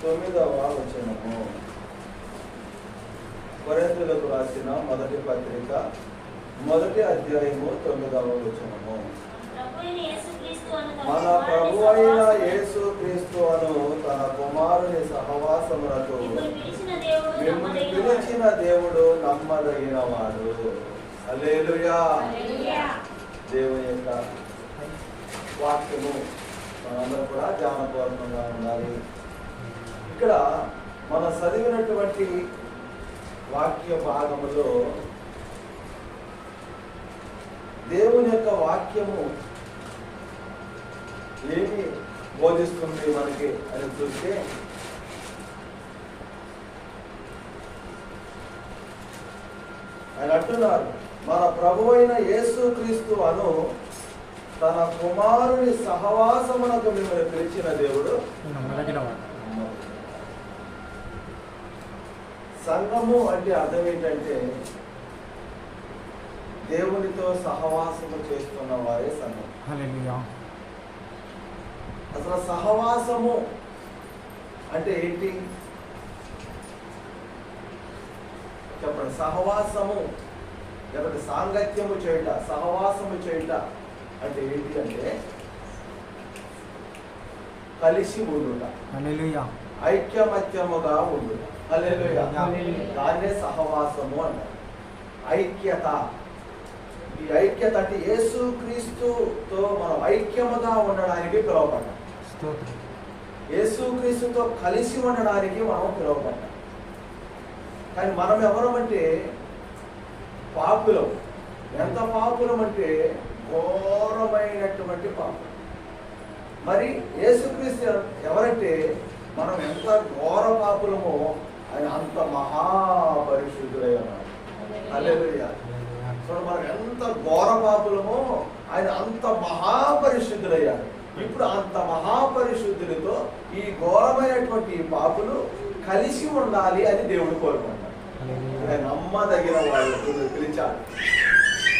9వ వచనము. కొరింథీయులకు రాసిన మొదటి పత్రిక 1వ అధ్యాయము 9వ వచనము. మన ప్రభు అయిన యేసు క్రీస్తు అను తన కుమారుని సహవాసమునకు మిమ్మల్ని పిలిచిన దేవుడు నమ్మదగిన వాడు. హల్లెలూయా. దేవుని యొక్క వాక్యము మనందరూ కూడా ధ్యానపూర్వకంగా ఉండాలి. ఇక్కడ మనం చదివినటువంటి వాక్య భాగములో దేవుని యొక్క వాక్యము ఏమి బోధిస్తుంది మనకి అని చూస్తే, ఆయన అంటున్నారు, మన ప్రభు అయిన యేసు క్రీస్తు అను తన కుమారుని సహవాసమునకు మిమ్మల్ని పిలిచిన దేవుడు. సంఘము అంటే అర్థం ఏంటంటే దేవునితో సహవాసము చేస్తున్న వారే సంఘం. అసలు సహవాసము అంటే ఏంటి చెప్పండి. సహవాసము లేకపోతే సాంగత్యము చేయుట, సహవాసము చేయుట అంటే ఏంటి అంటే కలిసి ఉండుట, ఐక్యమత్యముగా ఉండుట. హల్లెలూయా. దాన్నే సహవాసము అంటారు. ఐక్యత. ఈ ఐక్యత అంటే యేసు క్రీస్తుతో మనం ఐక్యముగా ఉండడానికి పిలువబడ్డాం. యేసు క్రీస్తుతో కలిసి ఉండడానికి మనం పిలువబడ్డాం. కానీ మనం ఎవరమంటే పాపులం. ఎంత పాపులం అంటే ఘోరమైనటువంటి పాపం. మరి యేసుక్రీస్తు ఎవరంటే మనం ఎంత ఘోర పాపులమో ఆయన అంత మహాపరిశుద్ధుడై ఉన్నాడు. హల్లెలూయా. చూడండి, మనం ఎంత ఘోర పాపులమో ఆయన అంత మహాపరిశుద్ధుడయ్యాడు. ఇప్పుడు అంత మహాపరిశుద్ధుడితో ఈ ఘోరమైనటువంటి పాపులు కలిసి ఉండాలి అని దేవుడు కోరుకుంటాడు. ఆయన నమ్మదగిన వాళ్ళు పిలిచాడు.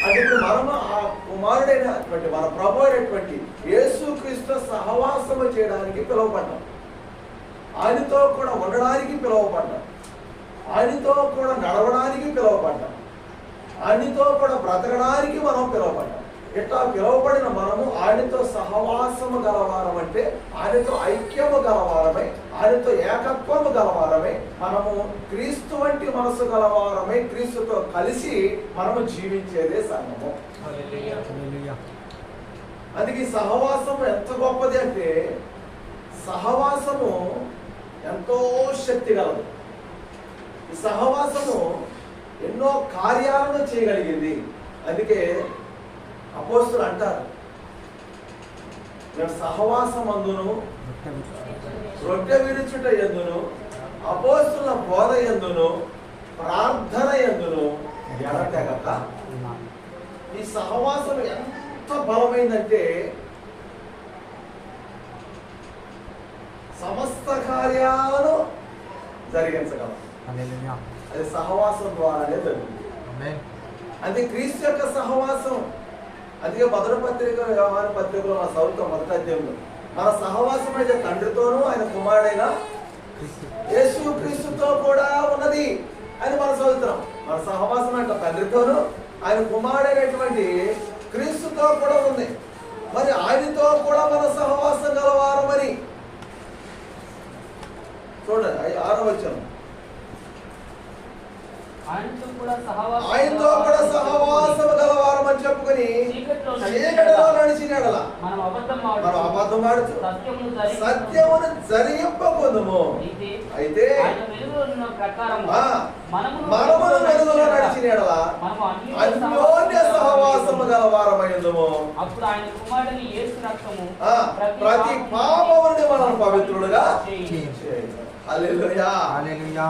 అంటే ఇప్పుడు మనము ఆ కుమారుడైనటువంటి మన ప్రభు అయినటువంటి యేసుక్రీస్తు సహవాసము చేయడానికి పిలువబడ్డాం. ఆయనతో కూడా ఉండడానికి పిలువబడ్డాం. ఆయనతో కూడా నడవడానికి పిలువబడ్డాం. ఆయనతో కూడా బ్రతకడానికి మనం పిలువబడ్డాం. ఇట్లా పిలువబడిన మనము ఆయనతో సహవాసము గలవారం అంటే ఆయనతో ఐక్యము గలవారమై, ఆయనతో ఏకత్వము గలవారమై, మనము క్రీస్తు వంటి మనసు గలవారమై క్రీస్తుతో కలిసి మనము జీవించేదే సంఘము. అందుకే ఈ సహవాసము ఎంత గొప్పది అంటే సహవాసము ఎంతో శక్తి గలదు. ఈ సహవాసము ఎన్నో కార్యాలను చేయగలిగింది. అందుకే అపోస్తులు అంటారు, నేను సహవాసం అందును, రొట్టె విరుచుట ఎందును, అపోస్తుల బోధ ఎందును, ప్రార్థన ఎందును ఎడతెగక. ఈ సహవాసం ఎంత బలమైందంటే సమస్త కార్యాలను జరిగించగలం. అది సహవాసం ద్వారానే జరుగుతుంది. అది క్రీస్తు యొక్క సహవాసం. అందుకే మొదటి పత్రిక వ్యవహార పత్రికలో మన చదువుతాం. మొదటి అధ్యాయంలో మన సహవాసం అయితే తండ్రితోనూ ఆయన కుమారుడైన యేసు క్రీస్తుతో కూడా ఉన్నది అని మనం చదువుతున్నాం. మన సహవాసం అంటే తండ్రితోనూ ఆయన కుమారుడైనటువంటి క్రీస్తుతో కూడా ఉంది. మరి ఆయనతో కూడా మన సహవాసం గలవారమని చూడండి 6వ వచనం. ఆయనతో కూడా సహవాసము గలవారం అని చెప్పుకొని చీకటిలో నడిచినడల మనం అబద్ధం ఆడుతూ సత్యమును జరిగింపకుందుము. అయితే మనమును వెలుగులో నడిచినడల అన్యోన్య సహవాసము గలవారమైందుము. ప్రతి పాపముని మనం పవిత్రుడుగా చేయును. హల్లెలూయా. హల్లెలూయా.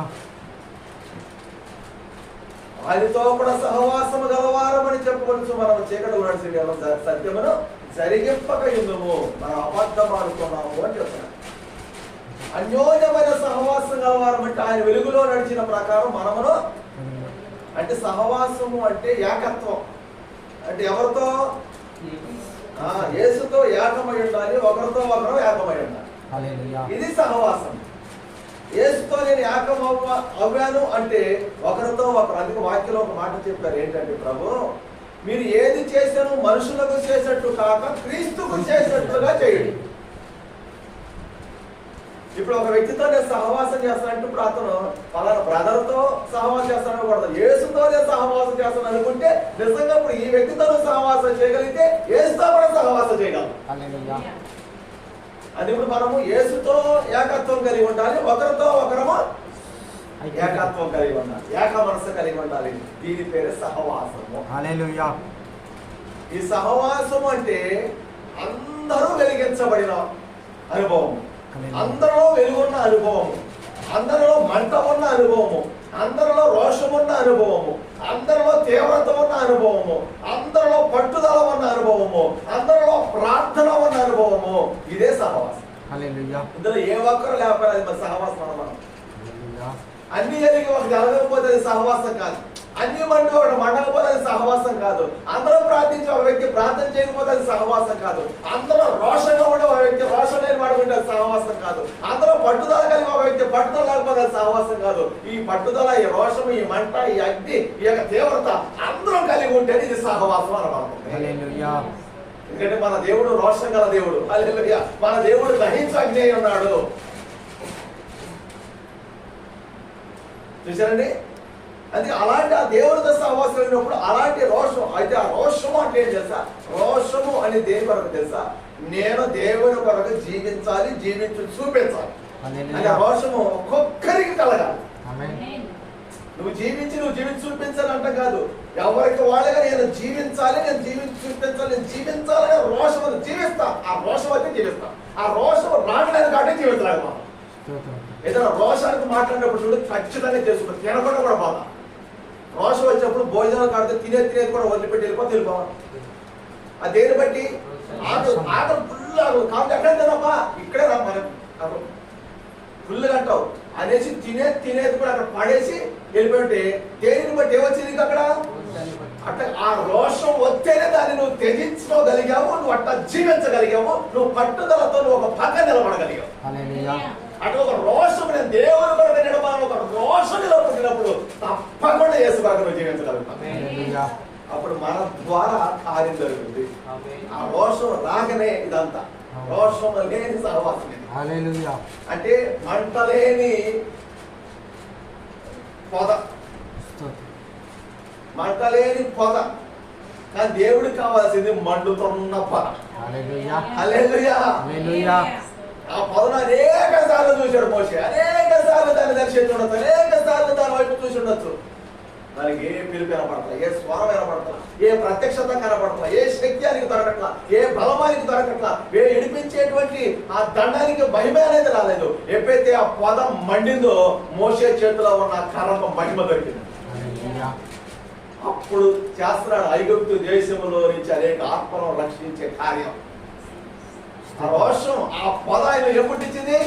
ఆయనతో కూడా సహవాసము గలవారం అని చెప్పుకొచ్చు మనం చీకటి నడిచి సత్యమును జరిగింపక ఎందుము. మనం అబద్ధం ఆడుతున్నాము అని చెప్తున్నాం. అన్యోన్యమైన సహవాసం గలవారం అంటే ఆయన వెలుగులో నడిచిన ప్రకారం మనమును. అంటే సహవాసము అంటే ఏకత్వం. అంటే ఎవరితో? యేసుతో ఏకమై ఉండాలి, ఒకరితో ఒకరు ఏకమై ఉండాలి. ఇది సహవాసం. యేసుతో నేను ఏకం అవ్వాను అంటే ఒకరితో ఒకరు. అందుకే వాక్యంలో ఒక మాట చెప్పారు ఏంటంటే, ప్రభు మీరు ఏది చేశాను మనుషులకు చేసేట్టు కాక క్రీస్తుకు చేసేట్టుగా చేయండి. ఇప్పుడు ఒక వ్యక్తితో నేను సహవాసం చేస్తానంటే ఇప్పుడు అతను పలానా బ్రదర్తో సహవాసం చేస్తాను కూడదు, యేసుతో నేను సహవాసం చేస్తాను అనుకుంటే నిజంగా ఇప్పుడు ఈ వ్యక్తితో సహవాసం చేయగలిగితే యేసుతో కూడా సహవాసం చేయగలం. అది ఇప్పుడు మనము యేసుతో ఏకత్వం కలిగి ఉండాలి, ఒకరితో ఒకరము ఏకత్వం కలిగి ఉండాలి, ఏక మనసు కలిగి ఉండాలి. దీని పేరు సహవాసము. హల్లెలూయా. ఈ సహవాసము అంటే అందరూ వెలిగించబడిన అనుభవం, అందరిలో వెలుగున్న అనుభవము, అందరిలో మంట ఉన్న అనుభవము, అందరిలో రోషం ఉన్న అనుభవము, అందరిలో తీవ్రత ఉన్న అనుభవము, అందరిలో పట్టుదల ఉన్న అనుభవము, అందరిలో ప్రార్థన ఉన్న అనుభవము. ఇదే సహవాసం. ఇందులో ఏ ఒక్కరు లేకపోయినా అది మన సహవాసం అన్నమాట. అన్ని జరిగి ఒక జరగకపోతే అది సహవాసం కాదు, అన్ని మండి ఒకటి మండకపోతే అది సహవాసం కాదు, అందరూ ప్రార్థించి ఒక వ్యక్తి ప్రార్థన చేయకపోతే అది సహవాసం కాదు, అందరూ రోషంగా ఉండే ఒక వ్యక్తి రోషం లేని వాడుకుంటే అది సహవాసం కాదు, అందరూ పట్టుదల కలిగి ఒక వ్యక్తి పట్టుదల లేకపోతే అది సహవాసం కాదు. ఈ పట్టుదల, ఈ రోషం, ఈ మంట, ఈ అగ్ని, ఈ యొక్క తీవ్రత అందరూ కలిగి ఉంటేనే ఇది సహవాసం అన్నమాట. ఎందుకంటే మన దేవుడు రోషం గల దేవుడు. హల్లెలూయా. మన దేవుడు దహించు అగ్ని అయి ఉన్నాడు. చూసారండి? అది అలాంటి ఆ దేవుడితో సహవాసం అయినప్పుడు అలాంటి రోషం. అయితే ఆ రోషము అంటే ఏం తెలుసా? రోషము అని దేని కొరకు తెలుసా? నేను దేవుని కొరకు జీవించాలి, జీవించి చూపించాలి అని రోషము ఒక్కొక్కరికి కలగాలి. నువ్వు జీవించి చూపించాలి అంటే కాదు, ఎవరికి వాళ్ళగా నేను జీవించాలి, నేను జీవించి చూపించాలి, నేను జీవించాలని రోషం జీవిస్తా. ఆ రోషం అయితే జీవిస్తా. ఆ రోషం రాగలేదు కాబట్టి జీవించలేదు. ఏదైనా రోషానికి మాట్లాడినప్పుడు చూడు ఖచ్చితంగా చేసుకుంటా, తినకుండా కూడా బాధ. రోషం వచ్చినప్పుడు భోజనాలు కాడితే తినేది కూడా వదిలిపెట్టి వెళ్ళిపోవాలి. ఆ దేని బట్టి ఆకలి ఫుల్ ఆకలి కాబట్టి ఎక్కడ తినమ్మా, ఇక్కడే రా మనం ఫుల్ అంటావు అనేసి తినేది కూడా అక్కడ పడేసి వెళ్ళిపోయింటే దేనిని బట్టి ఏమొచ్చింది అక్కడ? అట్లా ఆ రోషం వస్తేనే దాన్ని నువ్వు త్యజించుకోగలిగావు, నువ్వు అట్లా జీవించగలిగావు, నువ్వు పట్టుదలతో నువ్వు ఒక పక్క నిలబడగలిగావు. అటు ఒక రోషం, నేను దేవుని కొరకు నిలబడాలి, ఒక రోషం నిలబడినప్పుడు తప్పకుండా యేసు కొరకు నువ్వు జీవించగలుగుతావు. అప్పుడు మన ద్వారా కార్యం జరుగుతుంది. ఆ రోషం రాకనే ఇదంతా. రోషం లేని సహవాసం అంటే మంట లేని పొద, మంట లేని పొద. కానీ దేవుడికి కావాల్సింది మండుతున్న పొద. హల్లెలూయా. ఆ పొదను అనేక సార్లు చూశాడు మోషే, అనేక సార్లు దాన్ని దర్శించి ఉండొచ్చు, అనేక సార్లు దాని వైపు చూసి ఉండొచ్చు. దానికి ఏ పిలుపు కనపడతా, ఏ స్వరం కనపడతా, ఏ ప్రత్యక్షత కనపడతా, ఏ శక్తి దొరకట్లా, ఏ బలమానికి దొరకట్లా, ఏ ఇడిపించేటువంటి ఆ దండానికి మహిమ అనేది రాలేదు. ఎప్పుడైతే ఆ పొద మండిందో మోషే చేతిలో ఉన్న కర్రకు మహిమ దొరికింది. అప్పుడు చేస్తున్నాడు ఐగుప్తు దేశంలో నుంచి అనేక ఆత్మలను రక్షించే కార్యం. ఆ రోషం, ఆ పొద ఆయన ఏం పుట్టించింది?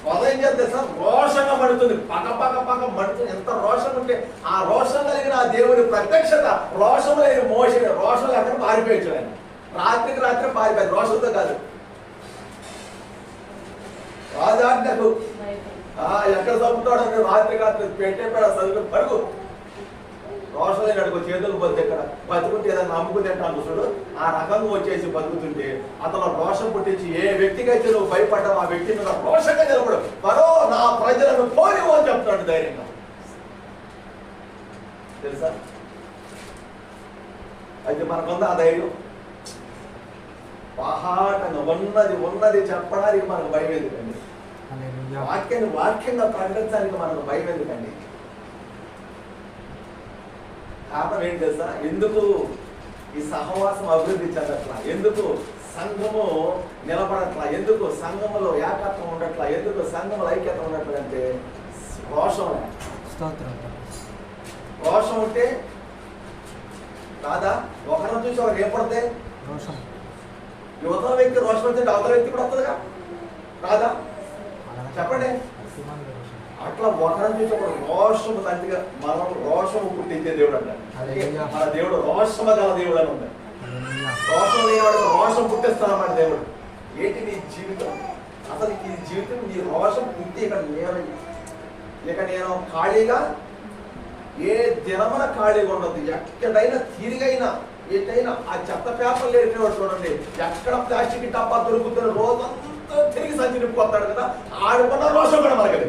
పొద ఏం చేస్తే సార్ రోషంగా మండుతుంది, పక్క మండుతుంది. ఎంత రోషం ఉంటే ఆ రోషం కలిగిన ఆ దేవుడి ప్రత్యక్షత. రోషం లేని మోషన్, రోషం లేకుండా పారిపోయాడు ఆయన. రాత్రికి రాత్రి పారిపోయాడు, రోషంతో కాదు. రాజాజ్ఞకు ఎక్కడ చంపుతాడు అంటే రాత్రి పెట్టేపాడు చదువు పరుగు. రోషం లేని చేతులు బతుకు ఎక్కడ బతుకుంటే ఏదైనా నమ్ముకుని అంటాను చూడు, ఆ రకంగా వచ్చేసి బతుకుతుంటే అతను రోషం పుట్టించి ఏ వ్యక్తికి అయితే నువ్వు భయపడ్డావు ఆ వ్యక్తి మీద రోషంగా నిలబడు. మరో నా ప్రజలను పోనివ్వు అని చెప్తాడు ధైర్యంగా. తెలుసా? అయితే మనకుంది ఆ ధైర్యం. బాహాటంగా ఉన్నది చెప్పడానికి మనకు భయం ఎందుకండి? వాక్యంగా ప్రకటించడానికి మనకు భయం ఎందుకండి? కారణం ఏంటి తెలుసా? ఎందుకు ఈ సహవాసం అభివృద్ధి చెందట్లా, ఎందుకు సంఘము నిలబడట్లా, ఎందుకు సంఘములో ఏకత్వం ఉండట్లా, ఎందుకు సంఘములో ఐక్యత ఉండట్లా అంటే రోషం. రోషం ఉంటే కాదా? ఒకరిని చూసి ఒకరికి ఏం పడితే యువతల వ్యక్తి రోషం వచ్చింటే అవతల వ్యక్తి కూడా వస్తుందిగా, కాదా? చెప్పండి. అట్లా ఒకరిని చూసి ఒక రోషము తండ్రిగా మనం రోషము పుట్టించే దేవుడు అంటారు. మన దేవుడు రోషమ గల దేవుడు అని ఉంటాడు. రోషం లేనివాడు రోషం పుట్టిస్తానమాట దేవుడు. ఏంటి నీ జీవితం? అసలు ఈ జీవితం ఈ రోషం పుట్టి ఇక నేను ఖాళీగా ఏ దినమున ఖాళీగా ఉండదు. ఎక్కడైనా తిరిగైనా ఎటైనా ఆ చెత్త పేపర్లు వేసేవాడు చూడండి, ఎక్కడ ప్లాస్టిక్ డబ్బా దొరుకుతున్న రోజంతా తిరిగి సంచి నింపుకొస్తాడు కదా, ఆడుకున్న రోషం కూడా మనకి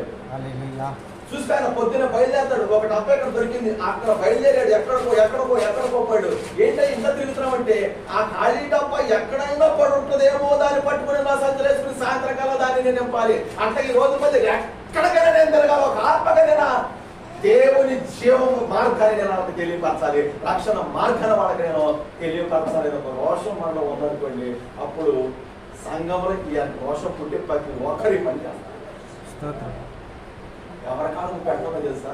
చూసి ఆయన పొద్దున్న బయలుదేరతాడు. ఒక డబ్బా ఎక్కడ దొరికింది, అక్కడ బయలుదేరాడు, ఎక్కడికో పోయాడు. ఏంటో ఇంత తిరుగుతున్నామంటే ఆ ఖాళీ డబ్బా ఎక్కడైనా పడి ఉంటుందేమో, దాన్ని పట్టుకుని నా సంచులు వేసుకుని సాయంత్రకాలం దాన్ని నేను నింపాలి. అంటే ఈ రోజు మధ్య ఎక్కడికైనా నేను తిరగాలి, ఒక ఆత్మకైనా దేవుని జీవం మార్గాన్ని నేను వాళ్ళకి తెలియపరచాలి, రక్షణ మార్గాన్ని వాళ్ళకి నేను తెలియపరచాలి. ఒక రోషం మనలో ఉందనుకోండి, అప్పుడు సంఘంలో ఈ రోషం పుట్టి ప్రతి ఒక్కరి పని చేస్తారు. ఎవరి కాలం పెట్టడం తెలుసా?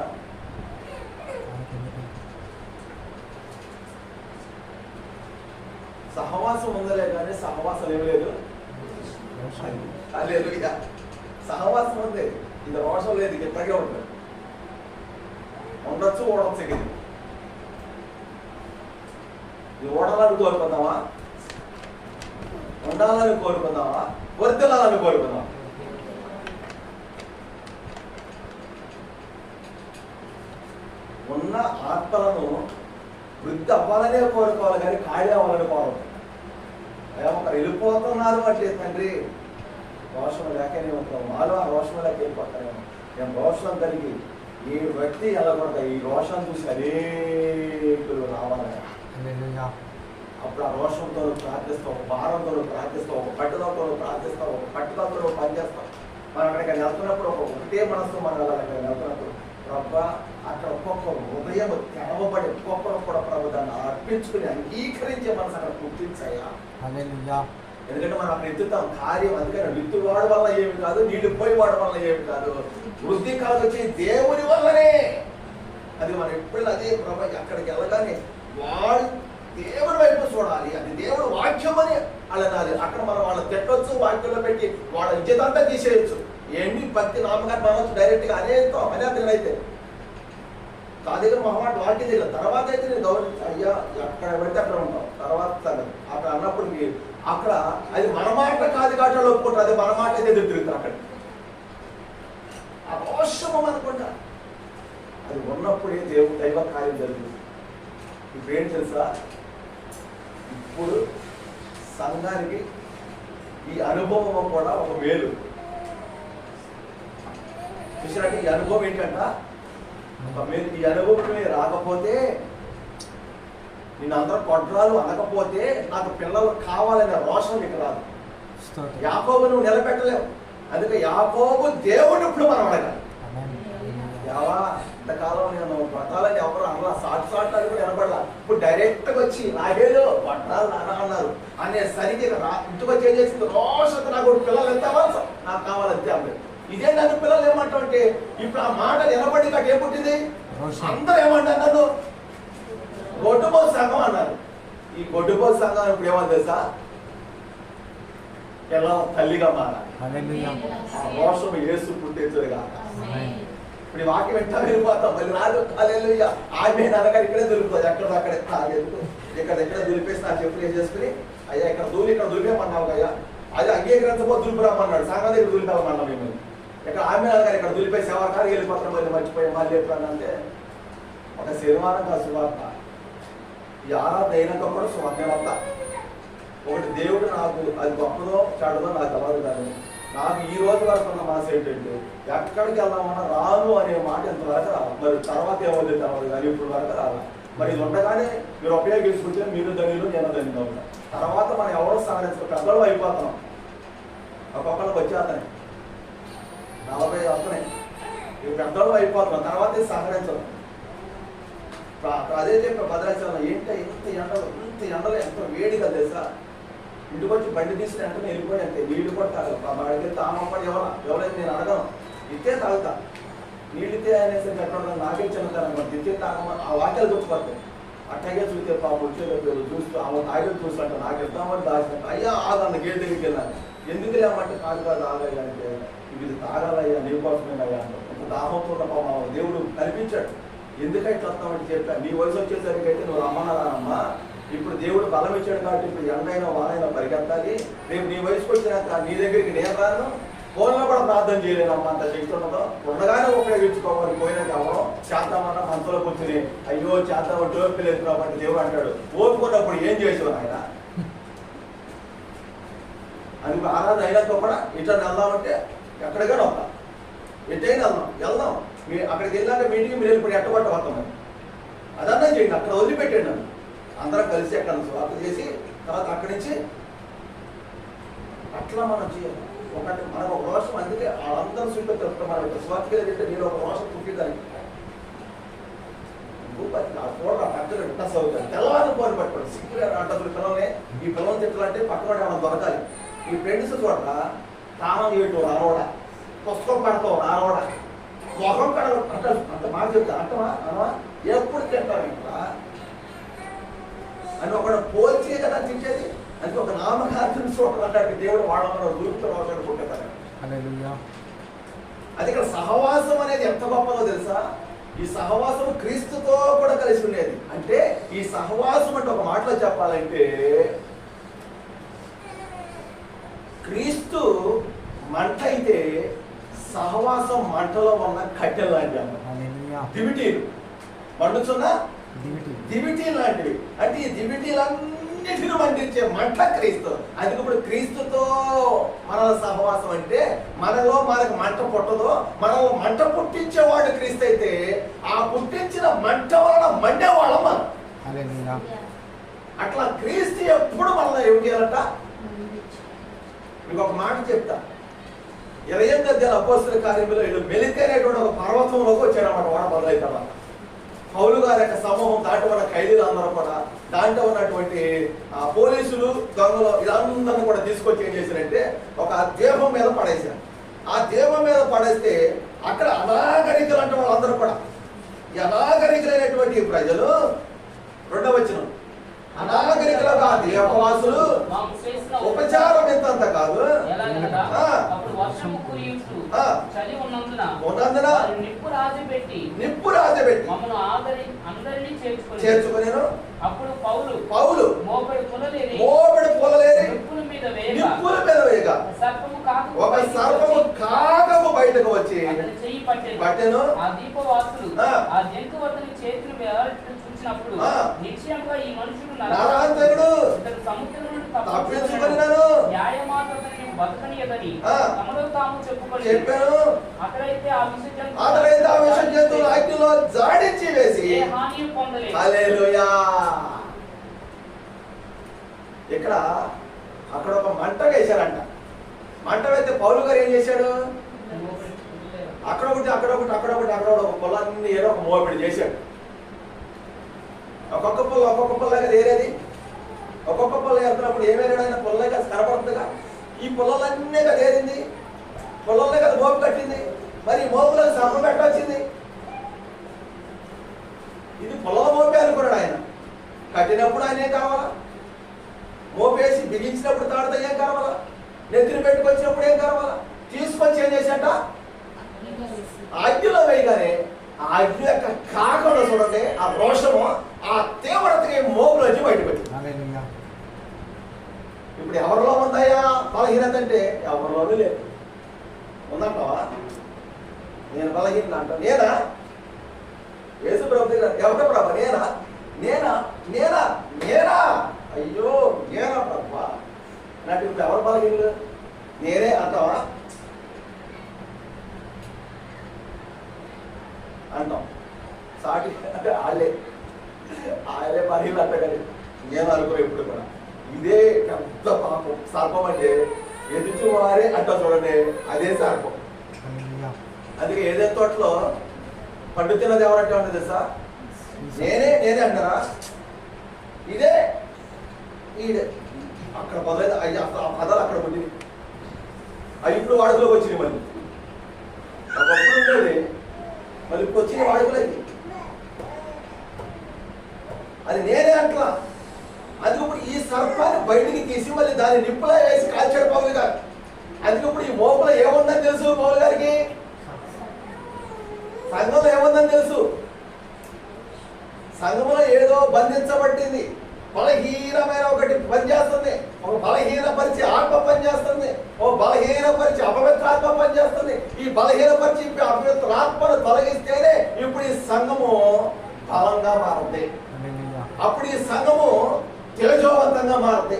సహవాసం ఉందలే కానీ సహవాసం ఏమి లేదు. లేదు, ఇక సహవాసం ఉంది, ఇది రోషం లేదు, ఇట్లాగే ఉంటుంది. ఉండొచ్చు, ఓడొచ్చు. ఇది ఓడాలని కోరుకుందామా, ఉండాలని కోరుకుందామా, వర్తిల్లాలని కోరుకుందామా? ఉన్న ఆత్మలను వృద్ధి అవ్వాలనే కోరుకోవాలి కానీ ఖాళీ అవ్వాలని కోరదు. ఒకరు వెళ్ళిపోతున్నారు అంటే తండ్రి రోషం లేకనే ఉంటాం, మాలో ఆ రోషం లేక వెళ్ళిపోతారేమో. నేను రోషం కలిగి ఈ వ్యక్తి వెళ్ళకూడదు, ఈ రోషం చూసి అనేకులు రావాలి. అప్పుడు ఆ రోషంతో ప్రార్థిస్తావు, ఒక భారంతో ప్రార్థిస్తావు, ఒక పట్టుదలతో ప్రార్థిస్తావు, ఒక పట్టుదలతో పనిచేస్తావు. మనం అక్కడికి వెళ్తున్నప్పుడు ఒకటే మనసు మనం వెళ్ళాలి. అక్కడికి వెళ్తున్నప్పుడు ప్రభా అక్కడ ఒక్కొక్క హృదయం తెరవబడి ఒక్కొక్కరు కూడా ప్రభు దాన్ని అర్పించుకుని అంగీకరించే మనసు అక్కడ పుట్టించాయా. ఎందుకంటే మనం అక్కడ ఎత్తుతాం కార్యం, అందుకని విత్తు వాడి వల్ల ఏమి కాదు, నీళ్ళు పోయి వాడి వల్ల ఏమి కాదు, వృద్ధి కలగొచ్చి దేవుని వల్లనే. అది మనం ఎప్పుడు అదే ప్రభు అక్కడికి వెళ్ళగానే వాళ్ళు దేవుడి వైపు చూడాలి, అది దేవుడు వాక్యం అని అనాలి. అక్కడ మనం వాళ్ళని తిట్టొచ్చు, వాక్యంలో పెట్టి వాళ్ళ ఇజ్జతంతా తీసేయచ్చు, ఎన్ని భక్తి నామకాన్ని అనొచ్చు డైరెక్ట్గా అనేతో అనేతలు అయితే నా దగ్గర మొహమాట వాక్యం తెలియదు. తర్వాత అయితే నేను గౌరవించి అయ్యా ఎక్కడ పెడితే అక్కడ ఉంటాం. తర్వాత సంగతి అక్కడ అన్నప్పుడు అక్కడ అది మన మాట కాదు కాబట్టి ఒప్పుకుంటారు, అది మన మాట అయితే తిరుగుతారు. అక్కడ అవసరం అనుకుంటా అది ఉన్నప్పుడే దేవుడు దైవ కార్యం జరుగుతుంది. ఇప్పుడు ఏం తెలుసా, ఇప్పుడు సంఘానికి ఈ అనుభవం కూడా ఒక మేలు. చూసినట్టు ఈ అనుభవం ఏంటంట, ఈ అనుభవమే రాకపోతే నేను అందరూ కొట్రాలు అనకపోతే నాకు పిల్లలు కావాలనే రోషం నీకు రాదు. యాకోబు నువ్వు నిలబెట్టలేవు, అందుకే యాకోబు దేవుడు ఇప్పుడు మనం అడగాలి. యావా ఇంతకాలం నేను కొట్టాలని ఎవరు అలా సాట్ అది కూడా వినపడలా. ఇప్పుడు డైరెక్ట్గా వచ్చి నాగేలో కొట్టాలి నాన్న అన్నారు అనేసరికి ఇంటికి వచ్చి ఏం చేసింది, రోషంతో నాకు పిల్లలు ఎంత అవ్వాలి, నాకు కావాలంతే అమ్మాయి. ఇదే నన్ను పిల్లలు ఏమంటావు అంటే ఇప్పుడు ఆ మాట వినపడి నాకు ఏం పుట్టింది, అందరూ ఏమంటారు నన్ను గొడ్డుబోతు సంఘం అన్నారు. ఈ గొడ్డుబోతు సంఘం ఇప్పుడు ఏమని తెలుసా, ఎలా తల్లిగా మారాలి, ఆ రోషం యేసు పుట్టించుగా. ఇప్పుడు ఈ వాక్యం ఎట్లా వెళ్ళిపోతాం, మళ్ళీ రాదు హల్లెలూయా ఆమె అనగా ఇక్కడే దొరుకుతుంది, అక్కడే ఇక్కడ దులిపేసి నా చెప్పులు వేసేసుకుని అయ్యా ఇక్కడ దులిపేమన్నావు అయ్యా, అది అంగీకరించబో దులిపిరామన్నాడు, సంఘం దగ్గర దులిపామన్నాం మిమ్మల్ని. ఇక్కడ ఆమె అనగా ఇక్కడ దులిపేసి ఎవరి కాడికి వెళ్ళిపోతాం, మళ్ళీ మర్చిపోయి మళ్ళీ ఎప్పుడన్నా అంటే ఒక శనివారం కాదు సువార్త, ఈ ఆరాధన అయినాక కూడా సువార్త. ఒకటి దేవుడు నాకు అది గొప్పదో చెడదో నాకు తెలియదు, కానీ నాకు ఈ రోజు వరకు ఉన్న మనసు ఏంటంటే ఎక్కడికి వెళ్దామన్నా రాను అనే మాట ఇంతవరకు రాదు. మరి తర్వాత ఏమవుతుంది తెలియదు, కానీ ఇప్పుడు వరకు రాదు. మరి ఇది ఉండగానే మీరు ఉపయోగించుకుంటే మీరు ధనిలు నేను ధనిగా ఉంటాను. తర్వాత మనం ఎవరో సాధించుకో పెద్దలు అయిపోతున్నాం. ఒక్కొక్కరికి వచ్చేస్తాయి 40 వస్తున్నాయి, ఇవి పెద్దలు అయిపోతున్నాం, తర్వాత సహకరించడం. అదే చెప్పి భద్రాచలం ఏంటో ఇంత ఎండలో ఎంత వేడిగా తెలుసా, ఇంటికి వచ్చి బండి తీసుకుని వెంటనే వెళ్ళిపోయి అంటే నీళ్ళు కూడా తాగదు. అడిగితే తామప్పటి ఎవరైతే నేను అడగను, ఇస్తే తాగుతా, నీళ్ళు ఇస్తే అనేసరికి ఎక్కడ నాకే చెందుతాను, ఇస్తే తాగమని ఆ వాక్యాలు గుర్తుపడతాయి. అట్టగే చూస్తే పాపం వచ్చేటప్పుడు చూస్తూ ఆమె తాగేది చూస్తుంట నాకు ఇద్దామని దాచినట్టు అయ్యా ఆగన్న గేట్ దగ్గరికి వెళ్ళాను. ఎందుకు లేమంటే కాదు ఆగయ్యా అంటే ఇది తాగాలయ్యా నీకోసమేనయ్యా అంటే ఇంత దాహంతో ఉన్న పాపం దేవుడు కనిపించాడు. ఎందుకైతే వస్తామని చెప్పాను, నీ వయసు వచ్చేసరికి అయితే నువ్వు రమ్మన్నారమ్మా, ఇప్పుడు దేవుడు బలం ఇచ్చాడు కాబట్టి ఇప్పుడు ఎండైనా వానైనా పరిగెత్తాలి, రేపు నీ వయసుకు వచ్చినాక నీ దగ్గరికి నేను రాను, ఫోన్లో కూడా ప్రార్థన చేయలేనమ్మా, అంత శక్తి ఉండదు. ఉండగానే ఉపయోగించుకోవాలి. పోయినాక ఎవరో చేద్దామన్నా మనసులో కూర్చుని అయ్యో చేద్దామని డోర్కి లేదు కాబట్టి దేవుడు అంటాడు, ఓపుకున్నప్పుడు ఏం చేసావు ఆయన అని. ఆరాధన అయినాక కూడా ఇట్లా వెళ్దామంటే ఎక్కడికైనా వస్తాం, ఎట్టయినా వెళ్దాం. అక్కడికి వెళ్ళాక మీటింగ్ మీరు వెళ్ళిపోయి ఎట్టబట్ట వస్తామని అదన్నా చేయండి. అక్కడ వదిలిపెట్టండి నన్ను, అందరం కలిసి అక్కడ స్వార్థ చేసి తర్వాత అక్కడి నుంచి అట్లా మనం చేయాలి. ఒకటి మనకు ఒక రోషం, అందుకే వాళ్ళందరూ చూపెట్టారు. మన స్వార్థకి వెళ్ళి నేను ఒక రోషం పుట్టిదానికి తెల్లవారు పోని పట్టుకోండి. సిగ్గు అంటారు పిల్లల్ని, ఈ పిల్లల్ని తిట్టాలంటే పక్కన మనం దొరకాలి. ఈ ఫ్రెండ్స్ చూడ తానం చేయటం రానోడ, పుస్తకం పడతావు రానోడ, మొహం కడ అంత మాట చెప్తా అంటమా అనవా ఎప్పుడు తింటారు ఇంకా అని ఒకడు పోల్చే కదా తింటేది. అంటే ఒక నామకార్థం చూడాలంటే దేవుడు వాళ్ళ దూరుతో అనుకుంటారు. అది ఇక్కడ సహవాసం అనేది ఎంత గొప్పదో తెలుసా? ఈ సహవాసం క్రీస్తుతో కూడా కలిసి ఉండేది. అంటే ఈ సహవాసం అంటే ఒక మాటలో చెప్పాలంటే క్రీస్తు మంట అయితే సహవాసం మంటలో ఉన్న కట్టెలు లాంటి దివిటీలు మండుచున్న దివిటీ లాంటివి. అంటే ఈ దివిటీలన్నిటిని మండించే మంట క్రీస్తు. అందుకే ఇప్పుడు క్రీస్తుతో మనల సహవాసం అంటే మనలో మనకు మంట పుట్టదో, మనలో మంట పుట్టించేవాడు క్రీస్తు అయితే ఆ పుట్టించిన మంట వలన మండేవాళ్ళం మనం. అట్లా క్రీస్తు ఎప్పుడు మనల్ని ఏం చేయాలంట? మీకు ఒక మాట చెప్తా. 28వ అధ్యాయం అపోస్తలుల కార్యములో వీళ్ళు మెలితే అనేటువంటి ఒక పర్వతంలోకి వచ్చారన్నమాట. వాడ మొదలైతే పౌలు గారి యొక్క సమూహం దాంట్లో ఉన్న ఖైదీలు అందరూ కూడా, దాంట్లో ఉన్నటువంటి పోలీసులు దొంగలు ఇదందరినీ కూడా తీసుకొచ్చి ఏం చేశారంటే ఒక దీపం మీద పడేశారు. ఆ దీపం మీద పడేస్తే అక్కడ అనాగరికులు అంటే వాళ్ళందరూ కూడా, ఈ అనాగరికులైనటువంటి ప్రజలు, 2వ వచనం, అనాగరికులకు ఆ దీపవాసులు ఉపచారం ఎంత కాదు, నిప్పు రాజబెట్టి చేర్చుకుని అప్పుడు పౌలు మోపెడు పొలలేరి నిప్పుల మీద వేయగా ఒక సర్పము కాగము బయటకు వచ్చి పట్టెను. ఆ దీపవాసులు ఆ జంతువతని చేతులు చూసినప్పుడు నిశ్చయంగా ఈ మనుషుడు నరాంతకుడు సముద్రం నుండి తప్పించుకున్నాను న్యాయమాతని బతకనియదని తమలో తాము చెప్పుకొని చెప్పాను. అక్కడైతే ఆ విష జంతువులు అగ్నిలో జాడించి వేసి ఏ హాని పొందలేదు. హల్లెలూయా. ఇక్కడ అక్కడ ఒక మంట వేశారంట. మంట వేస్తే పౌలు గారు ఏం చేశాడు? అక్కడొకటి ఒక పొలాన్ని ఏదో ఒక మోపిడి చేశాడు. ఒక్కొక్క పొల్లగా ఏరేది. ఒక్కొక్క పొల్ల వెళ్తున్నప్పుడు ఏమేరాడు ఆయన? పొల్లే కదా కనపడుతుందిగా. ఈ పొలాలన్నీ కదా ఏరింది, పొలంలో కదా మోపు కట్టింది. మరి ఈ మోపులకు సర్పం పెట్టొచ్చింది. ఇది పొలం మోపే అనుకున్నాడు ఆయన. కట్టినప్పుడు ఆయన ఏం కావాలా? మోపేసి బిగించినప్పుడు తాడుతో ఏం కావాలా? నెత్తిని పెట్టుకొచ్చినప్పుడు ఏం కావాలా? తీసుకొచ్చి ఏం చేశాట? అగ్నిలో వేయగానే ఆ అగ్ని యొక్క కాకుండా చూడండి, ఆ రోషము, ఆ తీవ్రతకి మోపులోంచి బయటకు వచ్చింది. ఇప్పుడు ఎవరిలో ఉందాయా బలహీనత అంటే? ఎవరిలోనూ లేదు. ఉందంటావా? నేను బలహీన అంటా. నేనా? యేసు ప్రభు ఎవరి ప్రభు? నేనా అయ్యో నేనా ప్రభు నాకు ఇప్పుడు ఎవరు బలహీనులు? నేనే అంటావా? అంటాం. సాటి అంటే వాళ్ళే బలహీనలు అంట. కానీ నేను అనుకో ఎప్పుడు కూడా ఇదే పెద్ద పాపం. సర్పం అంటే ఎదుటి వారే అంటా చూడండి, అదే సర్పం. అందుకే ఏదే తోటలో పండు తిన్నది ఎవరంటే ఉంటుంది తెలుసా? నేనే అంటారా? ఇదే ఈడే అక్కడ మొదలైతే ఆ పదాలు అక్కడ పుట్టింది. అవి ఇప్పుడు వాడుకలోకి వచ్చినాయి. మళ్ళీ ఒకప్పుడు ఉండేది, మళ్ళీ ఇప్పుడు వచ్చినాయి వాడుకలకి. అది నేనే అట్లా. అందుకు ఇప్పుడు ఈ సర్పాన్ని బయటికి తీసి మళ్ళీ దాన్ని నిప్పులో వేసి కాల్చాడు పౌలు గారు. అందుకు ఇప్పుడు ఈ మోపులో ఏముందని తెలుసు పౌలు గారికి? సంఘంలో ఏముందని తెలుసు? సంఘంలో ఏదో బంధించబట్టింది, బలహీనమైన ఒకటి పనిచేస్తుంది. ఒక బలహీనపరిచి ఆత్మ పనిచేస్తుంది, ఓ బలహీనపరిచి అపవిత్రాత్మ ఈ బలహీనపరిచి అపవిత్ర ఆత్మను తొలగిస్తేనే ఇప్పుడు ఈ సంఘము బలంగా మారుతుంది. అప్పుడు ఈ సంఘము తేజోవంతంగా మారుతుంది.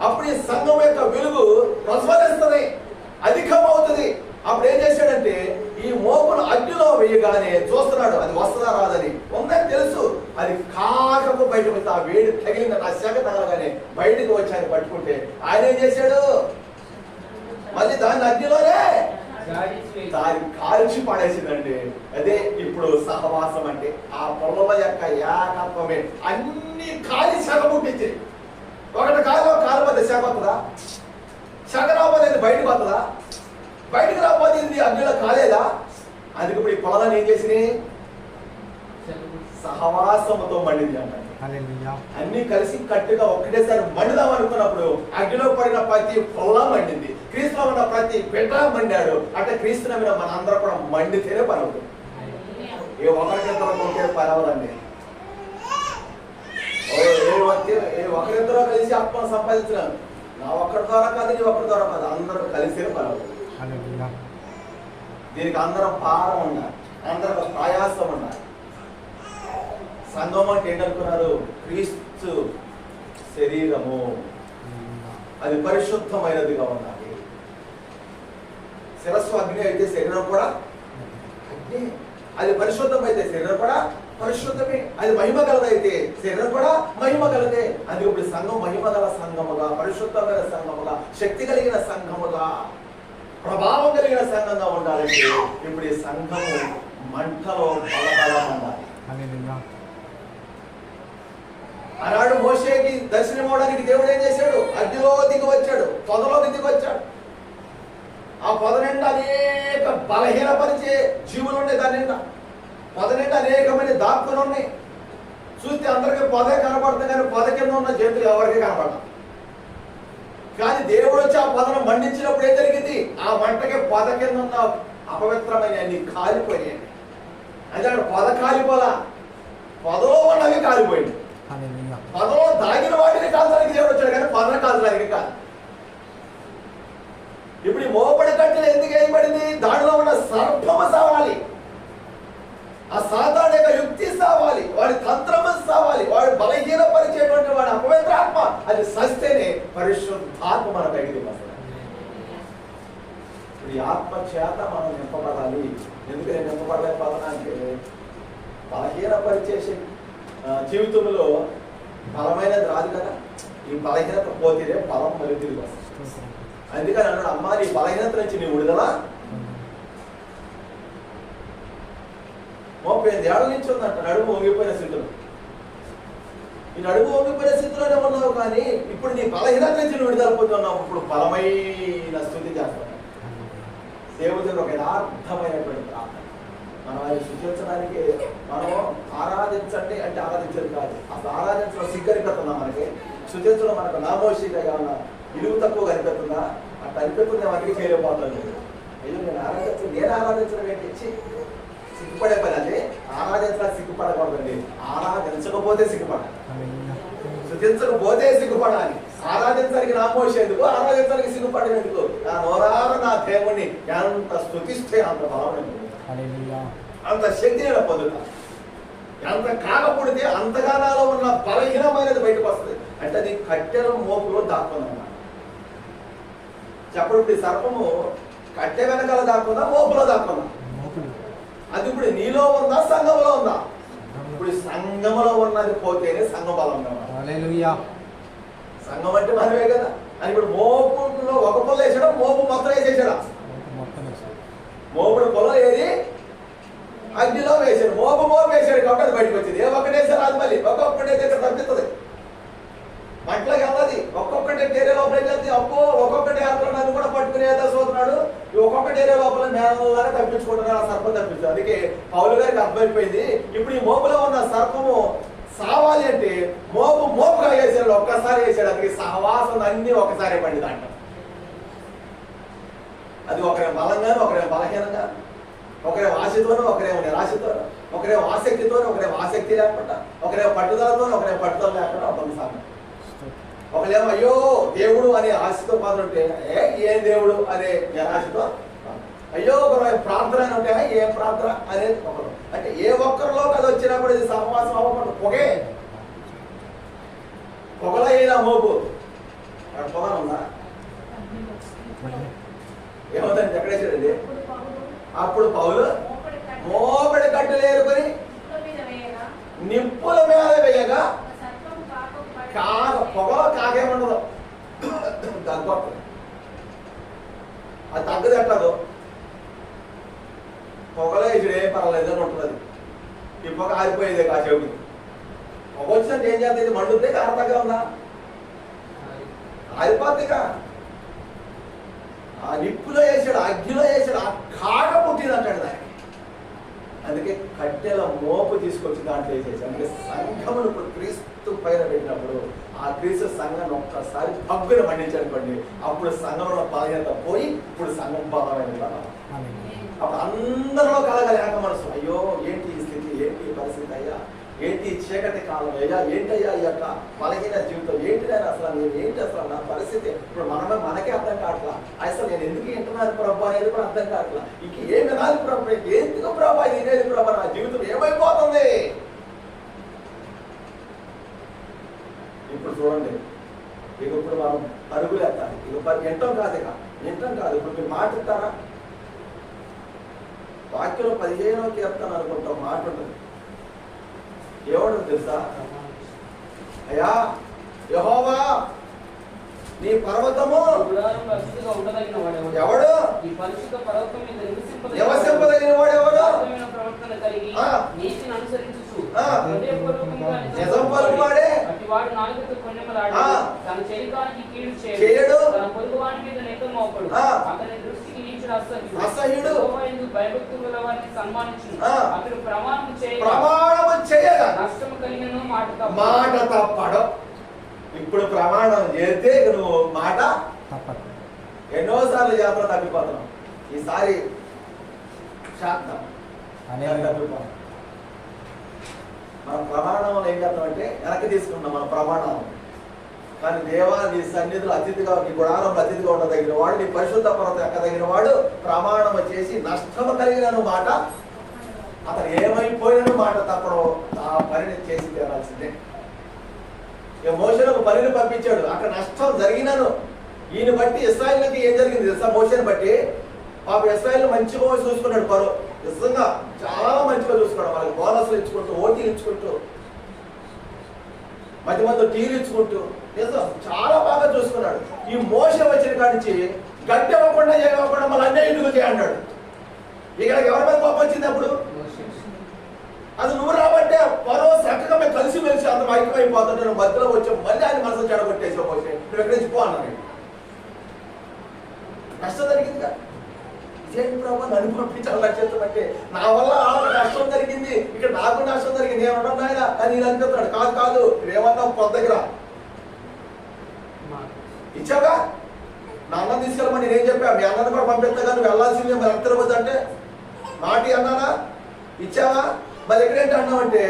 అప్పుడు ఈ సంఘం యొక్క వెలుగు ప్రజ్వలిస్తుంది, అధికమవుతుంది. అప్పుడు ఏం చేశాడంటే ఈ మోపును అగ్నిలో వేయగానే చూస్తున్నాడు అది వస్తుందా రాదని. ఉందని తెలుసు, అది కాకకు బయటకు ఆ వేడి తగిలింది, ఆ శాఖ తగలగానే బయటకు వచ్చి ఆయన పట్టుకుంటే ఆయన ఏం చేశాడు, మళ్ళీ దాన్ని అగ్నిలోనే దాన్ని కాల్చి పడేసిందండి. అదే ఇప్పుడు సహవాసం అంటే ఆ పొలల యొక్క ఏకత్వమే. అన్ని కాలి శాఖ పుట్టించి ఒకటి కాలు మధ్య శాఖ వస్తుందా, శాఖ రాబోతుంది బయటకు వస్తుందా, బయటకు రాబోతుంది అగ్నిలో కాలేదా. అందుకే ఇప్పుడు ఈ పొలాన్ని ఏం చేసినాయి, సహవాసముతో మండింది అంట. అన్ని కలిసి కట్టుగా ఒక్కటేసారి మండుదాం అనుకున్నప్పుడు అగ్నిలో పడిన ప్రతి పొల మండింది, క్రీస్తులో ఉన్న ప్రతి బిడ్డ మండాడు. అంటే క్రీస్తు నమ్మిన మన అందరూ కూడా మండితేనే పని అవుతుంది. ఏ ఒకరికిద్దరు ఉంటే పని అవ్వదండి. ఒకరిద్దరూ కలిసి ఆత్మను సంపాదించినాను, నా ఒక్కడి ద్వారా కాదు, నీ ఒక్కడి ద్వారా కాదు, అందరూ కలిసే పని అవుతుంది. దీనికి అందరం భారం ఉండాలి, అందరం ప్రయాసం ఉండాలి. సంఘం అంటే ఏంటనుకున్నారు, క్రీస్తు శరీరము, అది పరిశుద్ధమైనదిగా ఉండాలి. శిరస్సు అగ్ని అయితే శరీరం కూడా అగ్ని, అది పరిశుద్ధమైతే శరీరం కూడా పరిశుద్ధమే. అది మహిమ గలదైతే శరీరం కూడా మహిమ గలదే. అందుకే ఇప్పుడు సంఘం మహిమ గల సంఘముగా, పరిశుద్ధమైన సంఘముగా, శక్తి కలిగిన సంఘముగా, ప్రభావం కలిగిన సంఘంగా ఉండాలంటే ఇప్పుడు ఈ సంఘము మంటలో బలబలం ఉండాలి. ఆనాడు మోషేకి దర్శనం ఇవ్వడానికి దేవుడు ఏం చేశాడు, అగ్నిలో దిగి వచ్చాడు, పొదలోకి దిగి వచ్చాడు. ఆ పొద నిండా అనేక బలహీనపరిచే జీవులు ఉన్నాయి, దాని నిండా పొద నిండా అనేకమైన దాక్కులు ఉన్నాయి. చూస్తే అందరికీ పొదే కనపడుతుంది, కానీ పొద కింద ఉన్న జంతువులు ఎవరికి కనపడదు. కానీ దేవుడు వచ్చి ఆ పొదను మండించినప్పుడు ఏం జరిగింది, ఆ మంటకి పొద కింద ఉన్న అపవిత్రమైన అన్ని కాలిపోయాయి. అంటే అక్కడ పొద కాలిపోలా, పొదలో ఉన్నవి కాలిపోయింది. పొదలో దాగిన వాటిని కాల్చడానికి దేవుడు వచ్చాడు, కానీ పొదను కాల్చడానికి కాదు. ఇప్పుడు ఈ మోపడి కట్టెలు ఎందుకు వేయబడింది, దానిలో ఉన్న సర్పము సావాలి, ఆ సాతాను యొక్క యుక్తి సావాలి, వాడి తంత్రము సావాలి, వాడు బలహీనపరిచేటువంటి వాడి అపవిత్రాత్మ అది సస్తేనే పరిశుద్ధాత్మ మన పైకి వస్తుంది. ఇప్పుడు ఈ ఆత్మ చేత మనం నింపబడాలి. ఎందుకని నింపబడలేకపోతున్నా అంటే బలహీనపరిచే జీవితంలో బలమైనది రాదు కదా. ఈ బలహీనత పోతేనే బలం మళ్ళీ తిరిగి వస్తుంది. అందుకని అన్నాడు, అమ్మా నీ బలహీనత నుంచి నీ విడుదల 35 ఏళ్ల నుంచి ఉందంట నడుము వంగిపోయిన స్థితిలో. ఈ నడుము వంగిపోయిన స్థితిలోనే ఉన్నావు, కానీ ఇప్పుడు నీ బలహీనత నుంచి నువ్వు విడుదల పొందుతున్నావు. ఇప్పుడు బలమైన స్థుతి చేస్తావు. దేవుడు ఒక యథార్థమైనటువంటి ప్రార్థన. మనం ఆయన సృష్టించడానికి మనం ఆరాధించండి అంటే ఆరాధించదు కాదు, అసలు ఆరాధించడం సిగ్గనిపెడుతుందా మనకి, సృష్టించడం మనకు నామోషిగా ఏమన్నా విలువ తక్కువ కనిపెడుతుందా, అట్లా అనిపెడుతుంది మనకి చేయలేకపోతుంది. అయ్యో నేను ఆరాధించడం ఏంటి, సిగ్గుపడే పని. అది ఆరాధించడానికి సిగ్గుపడకూడదండి, ఆరాధించకపోతే సిగ్గుపడాలి, శృతించకపోతే సిగ్గుపడాలి. ఆరాధించడానికి నామోషేందుకు, ఆరాధించడానికి సిగ్గుపడేందుకు. నా నోరార నా దేవుణ్ణి ఎంత స్తుతిస్తే అంత బలం, అంత శక్తి నేను పొందుతా. ఎంత కాకపోతే అంతగా నాలో ఉన్న బలహీనమైనది బయటకు వస్తుంది. అంటే అది కట్టెల మోపులో దాక్కుందన్నమాట. చెప్పడు సర్పము కట్టె వెనకాల దాక్కుందా, మోపులో దాక్కుందా? అది ఇప్పుడు నీలో ఉందా, సంఘంలో ఉందా? ఇప్పుడు సంఘంలో ఉన్నది పోతేనే సంఘం బలంగా ఉంది. సంఘం అంటే మనమే కదా. అని ఇప్పుడు మోపులో ఒక పొల వేసాడా, మోపు మొత్తం వేసేసాడా? మోపుడు పొలం ఏది అగ్నిలో వేసాడు, మోపు వేసాడు కాబట్టి అది బయటకు వచ్చింది. ఏ ఒక్కటేసారు అది మళ్ళీ ఒక్కొక్కటైతే తగ్గుతుంది, మంటలోకి వెళ్ళదు. ఒక్కొక్కటి ఏరియా లోపల వెళ్తే అప్పు ఒక్కొక్కటి ఆడుతున్నాడు కూడా పట్టుకుని ఏదో చూస్తున్నాడు. ఒక్కొక్కటి ఏరియా లోపల నేలలాగా తప్పించుకుంటున్నాడు, ఆ సర్పం తప్పించాడు. అందుకే పౌలు గారికి అర్థమైపోయింది, ఇప్పుడు ఈ మోపులో ఉన్న సర్పము సావాలి అంటే మోపుగా వేసాడు, ఒక్కసారి వేసాడు. అందుకే సహవాసం అన్ని ఒకసారి పడింది అంట. అది ఒకరే బలంగాను, ఒకరే బలహీనంగా, ఒకరే ఆశతోనూ, ఒకరేమో నిరాశతోనూ, ఒకరేమో ఆసక్తితోనూ, ఒకరేమో ఆసక్తి లేకుండా, ఒకరేమో పట్టుదలతోనూ, ఒకరేమో పట్టుదల లేకుండా ఉంటుంది సార్. ఒకరేమో అయ్యో దేవుడు అనే ఆశతో పాల్గొంటే ఏ దేవుడు అనే నిరాశతో. అయ్యో ప్రార్థన అని ఉంటే ఏం ప్రార్థన అనేది ఒకరు. అంటే ఏ ఒక్కరిలో అది వచ్చినప్పుడు ఇది సహవాసం అవ్వకుండా పొగలైనా మోపు అక్కడ పొగ ఉందా? ఏమవుతుంది? ఎక్కడేసాడండి? అప్పుడు పౌలు మోపడి కట్టెలు ఏరుకొని నిప్పుల మీద వేయగా పొగలో కాకేముండదు, తగ్గొస్తుంది. అది తగ్గదట్టదు. పొగలో వేసుడు ఏం పర్వాలేదు అని ఉంటుంది. ఈ పొగ ఆరిపోయేదే కాసేపు. పొగ వచ్చినట్టు ఏం చేస్తుంది? మండుతే కారతగా ఉందా? ఆరిపోద్దిగా. ఆ నిప్పులో వేసాడు, అగ్గిలో వేసాడు, ఆ కాడ పుట్టిందంటాడు దానికి. అందుకే కట్టెల మోపు తీసుకొచ్చి దాంట్లో వేసేసి, అందుకే సంఘమును ఇప్పుడు క్రీస్తు పైన పెట్టినప్పుడు ఆ క్రీస్తు సంఘాన్ని ఒక్కసారి పగ్గున పండించనుకోండి, అప్పుడు సంఘంలో బలహీనత పోయి ఇప్పుడు సంఘం బలమైన. అప్పుడు అందరిలో కలగాలి ఏక మనసు. అయ్యో ఏంటి ఈ స్థితి, ఏంటి ఈ పరిస్థితి అయ్యా, ఏంటి చీకటి కాలం అయ్యా, ఏంటయ్యా ఈ యొక్క బలహీన జీవితం ఏంటిదైనా అసలు నేను ఏంటి అసలు నా పరిస్థితి ఇప్పుడు మనకే అర్థం కావట్లా. అసలు నేను ఎందుకు వింటున్నాను ప్రభు అనేది కూడా అర్థం కావట్లా. ఇంక ఏం వినాలి ప్రభు, ఎందుకు ప్రభు ఇది వినేది ప్రభు, నా జీవితం ఏమైపోతుంది. ఇప్పుడు చూడండి, ఇక ఇప్పుడు మనం పరుగులు ఎత్తాలి. ఇక వింటాం కాదు, ఇప్పుడు మీరు మాట ఇస్తారా? వాక్యంలో 15వ కీర్తన అనుకుంటాం మాట ఉంటుంది. ఏమంటుంది తెలుసా? అయ్యా యెహోవా నీ పర్వతము ఎవడు? నివసింపదగిన వాడు ఎవడు? నిజం పలుకువాడే చేయడు, అసహ్యుడు, ప్రమాణము చేయగా మాట తప్పడు. ఇప్పుడు ప్రమాణం చేస్తే నువ్వు మాట ఎన్నోసార్లు చేపలు తప్పిపోతున్నావు. ఈసారి శాంతం తప్పిపోతాం. మన ప్రమాణంలో ఏం చేస్తామంటే వెనక్కి తీసుకున్నాం మన ప్రమాణం. కానీ దేవా నీ సన్నిధిలో అతిథిగా, నీ గుడారంలో అతిథిగా ఉండదగిన వాడు, నీ పరిశుద్ధ పర్వతం ఎక్కదగిన వాడు, ప్రమాణం చేసి నష్టము కలిగిన మాట, అతను ఏమైపోయిన మాట తప్పడం, ఆ పనిని చేసి తీరాల్సిందే. మోషేను ఒక పనిని పంపించాడు, అక్కడ నష్టం జరిగినాను. ఈయన బట్టి ఇశ్రాయేలుకి ఏం జరిగింది తెలుసా? మోషేను బట్టి పాప ఇశ్రాయేలు మంచిగా చూసుకున్నాడు పరో. నిజంగా చాలా మంచిగా చూసుకున్నాడు. వాళ్ళకి బోనస్లు ఇచ్చుకుంటూ, ఓటీలు ఇచ్చుకుంటూ, మధ్య మధ్య టీలు ఇచ్చుకుంటూ నిజం చాలా బాగా చూసుకున్నాడు. ఈ మోషే వచ్చిన కాడి నుంచి గడ్డి ఇవ్వకుండా చేయకుండా మళ్ళీ అన్నీ ఇంటికి చేయన్నాడు. ఇక్కడికి ఎవరి మీద కోపం వచ్చింది అప్పుడు? అది నువ్వు రాబట్టే పరో చక్కగా మేము కలిసి మెలిసి అంత ఐక్యమైపోతుంటే మధ్యలో వచ్చావు, మళ్ళీ ఆయన మనసు చెడగొట్టేసావు. మోషే నువ్వు ఎక్కడి నుంచి పో అన్నాడు. నష్టం జరిగిందిగా. ఇదేంటి ప్రభావ నన్ను పంపించాలి నక్షత్రం అంటే, నా వల్ల ఆమెకు నష్టం జరిగింది, ఇక్కడ నాకు నష్టం జరిగింది ఏమన్నాడు ఆయన అని నేను అనిపిస్తున్నాడు. కాదు ఏమన్నా పొద్దు దగ్గర ఇచ్చావుగా, నా అన్నం తీసుకెళ్ళమని నేనేం చెప్పా, మీ అన్నను కూడా పంపిస్తా కానీ నువ్వు వెళ్ళాల్సిందే మరి తిరగదు అంటే మాటి అన్నానా? ఇచ్చావా? మరి ఎక్కడేంటి అన్నావంటే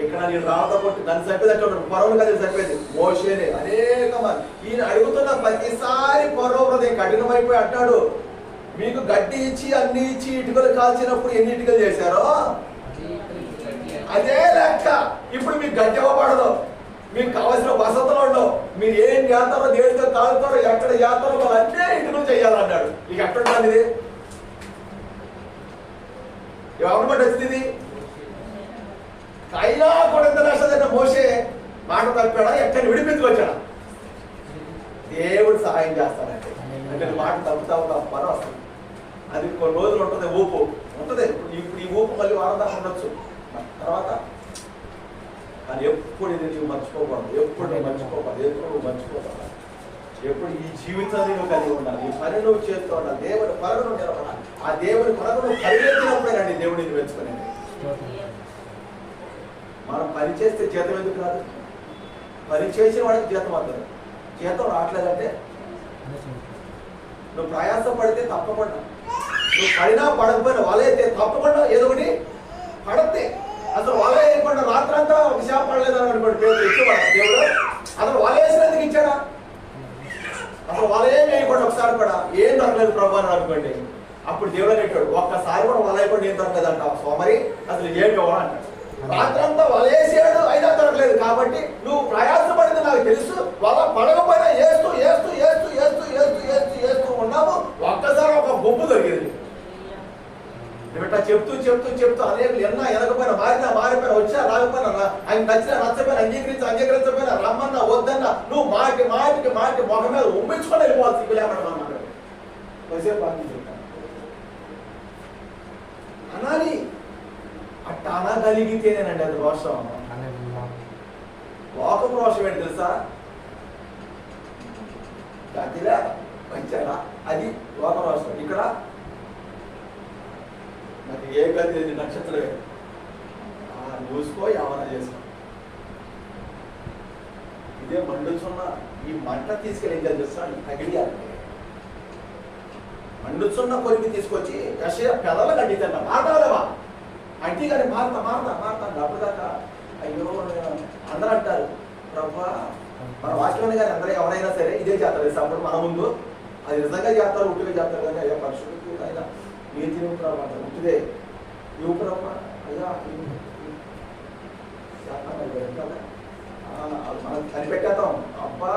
ఇక్కడ నేను రావడం కొట్టి నన్ను చంపేదట్టు పొరవను కదా చంపేది మోషేనే. అనేక మంది ఈయన అడుగుతున్న ప్రతిసారి పొరవ హృదయం కఠినమైపోయి అంటాడు, మీకు గడ్డి ఇచ్చి అన్ని ఇచ్చి ఇటుకలు కాల్చినప్పుడు ఎన్ని ఇటుకలు చేశారో అదే లెక్క. ఇప్పుడు మీకు గడ్డి ఇవ్వబడదు, మీకు కావాల్సిన వసతులు ఉండవు, మీరు ఏం చేస్తారో దేనితో కాలుతారో ఎక్కడ చేస్తారో వాళ్ళు అన్నీ ఇటుకలు చేయాలన్నాడు. ఇక ఎక్కడుంటుంది ఇది? ఎవరి మాట వచ్చింది? అయినా కూడా ఎంత నష్టం మోసే మాట తప్పాడా, ఎక్కడ విడిపించుకొచ్చాడా? దేవుడు సహాయం చేస్తాడంటే అంటే మాట తప్పుతావు తప్పని వస్తుంది. అది కొన్ని రోజులు ఉంటుంది, ఊపు ఉంటుంది. ఇప్పుడు ఈ ఊపు మళ్ళీ వారం దాకా ఉండొచ్చు తర్వాత. కానీ ఎప్పుడు ఇది నువ్వు మర్చిపోకూడదు, ఎప్పుడు నువ్వు మర్చిపోకూడదు. ఎప్పుడు ఈ జీవితాన్ని నువ్వు కలిగి ఉండాలి, ఈ పని నువ్వు చేస్తూ ఉండాలి, దేవుని కొరకు నువ్వు నిలబడాలి. ఆ దేవుని కొరకు నువ్వు పరిగెత్తినప్పుడేనండి దేవుడిని మెచ్చుకునేది. మనం పని చేస్తే జీతం ఎందుకు రాదు? పని చేసిన వాడికి జీతం వస్తుంది. జీతం రావట్లేదంటే నువ్వు ప్రయాస పడితే తప్పకుండా, నువ్వు పడినా పడకపోయినా వాళ్ళైతే తప్పకుండా ఏదో ఒకటి పడద్ది. అసలు వాళ్ళే వేయకుండా రాత్రంతా ఒక శాప పడలేదు అనుకోండి, దేవుడు అసలు వాళ్ళే వేసినందుకు ఇచ్చాడా? అసలు వాళ్ళు ఏం వేయకూడదు. ఒకసారి కూడా ఏం దొరకలేదు ప్రభు అని అనుకోండి, అప్పుడు దేవుడు అనేటాడు ఒక్కసారి కూడా వల వేయకుండా ఏం దొరకలేదు అంటావు సోమరి, అసలు ఏం ఇవ్వాలి అంటాడు. రాత్రంతా వల వేసాడు అయినా దొరకలేదు కాబట్టి నువ్వు ప్రయాసపడింది నాకు తెలుసు, వల పడకపోయినా వేస్తూ వేస్తూ వేస్తూ వేస్తూ వేస్తూ వేస్తూ వేస్తూ ఉన్నాము, ఒక్కసారి ఒక బొబ్బు దొరికింది. ఇట్లా చెప్తూ చెప్తూ చెప్తూ అనేకులు ఎన్నా ఎనకపోయినా మారిపోయినా వచ్చా రాకపోయినా ఆయన నచ్చినా నచ్చపోయినా అంగీకరించకపోయినా రమ్మన్నా వద్దన్నా నువ్వు మాటి మాటికి మాటి మొహం మీద ఉమ్మించుకొని వెళ్ళిపోవాలి. సిగ్గు లేకుండా అనాలి. అట్ట అనగలిగితేనేనండి అది రోషం. లోకపు రోషం ఏంటి తెలుసా? గతిలే మంచిగా అది లోక రోషం. ఇక్కడ నాకు ఏ గది నక్షత్రమే చూసుకో ఏమన్నా చేసుకో. ఇదే మండుచున్న ఈ మంట తీసుకెళ్ళి ఏం చేస్తాను తగిలియాలి. మండుచున్న కొరికి తీసుకొచ్చి యెషయా పెదల గడ్డితన్నా మాట్లాడలేవా అంటే కానీ మారుతా అప్పటిదాకా అయ్యో అందరూ అంటారు ప్రభా మన వాక్యంలో కానీ అందరూ ఎవరైనా సరే ఇదే చేస్తారు. అప్పుడు మన ముందు అది నిజంగా చేస్తారు, ఉట్టిగా చేస్తారు. కానీ అయ్యా పరిశుద్ధి అయినా మీరు తిరుగుతున్నారు అంటారు, ఉట్టిదే యువకురమ్మ అయ్యా మనం కనిపెట్టేద్దాం. అబ్బా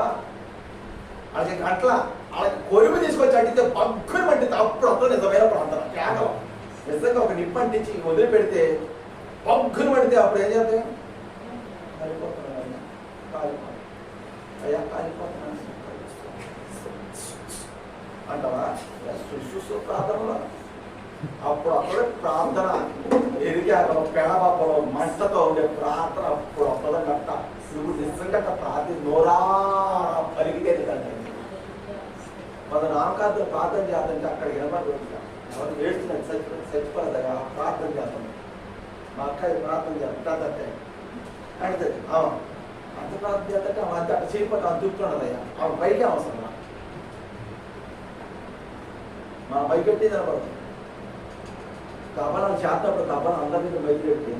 వాళ్ళకి గంటల వాళ్ళకి కొరువు తీసుకొచ్చి అడిగితే పక్కన పట్టితే అప్పుడు అంతా నిజమైన ప్రాంతం కేవలం నిజంగా ఒక నిప్పు అంటించి వదిలిపెడితే పక్కన పడితే అప్పుడు ఏం చేద్దాం? అయ్యా కాలిపోతున్నాను అంటావా? ప్రార్థనలో అప్పుడు అప్పుడే ప్రార్థన ఎరిగాక పేడబాపలో మంటతో ఉండే ప్రార్థన అప్పుడు అప్పుడే గట్ట నువ్వు నిజంగా ప్రార్థన నోరా పలికితే మన నామకాంతో ప్రార్థన చేద్దంటే అక్కడ వినబడుతుంది. ఎవరు ఏడుస్తున్నాడు చచ్చిపోలేదా ప్రార్థన చేస్తాం. మా అక్క ప్రార్థన చేస్తాం అంటే అంత ప్రార్థన చేస్తే అంత అట్ట చేయకపోతే అంత చూపుతున్నదయ్యా ఆమె పైకి అవసరం మా పైకెట్టి నిలబడుతుంది. కబలం చేతప్పుడు కబలం అందరినీ బయట పెట్టి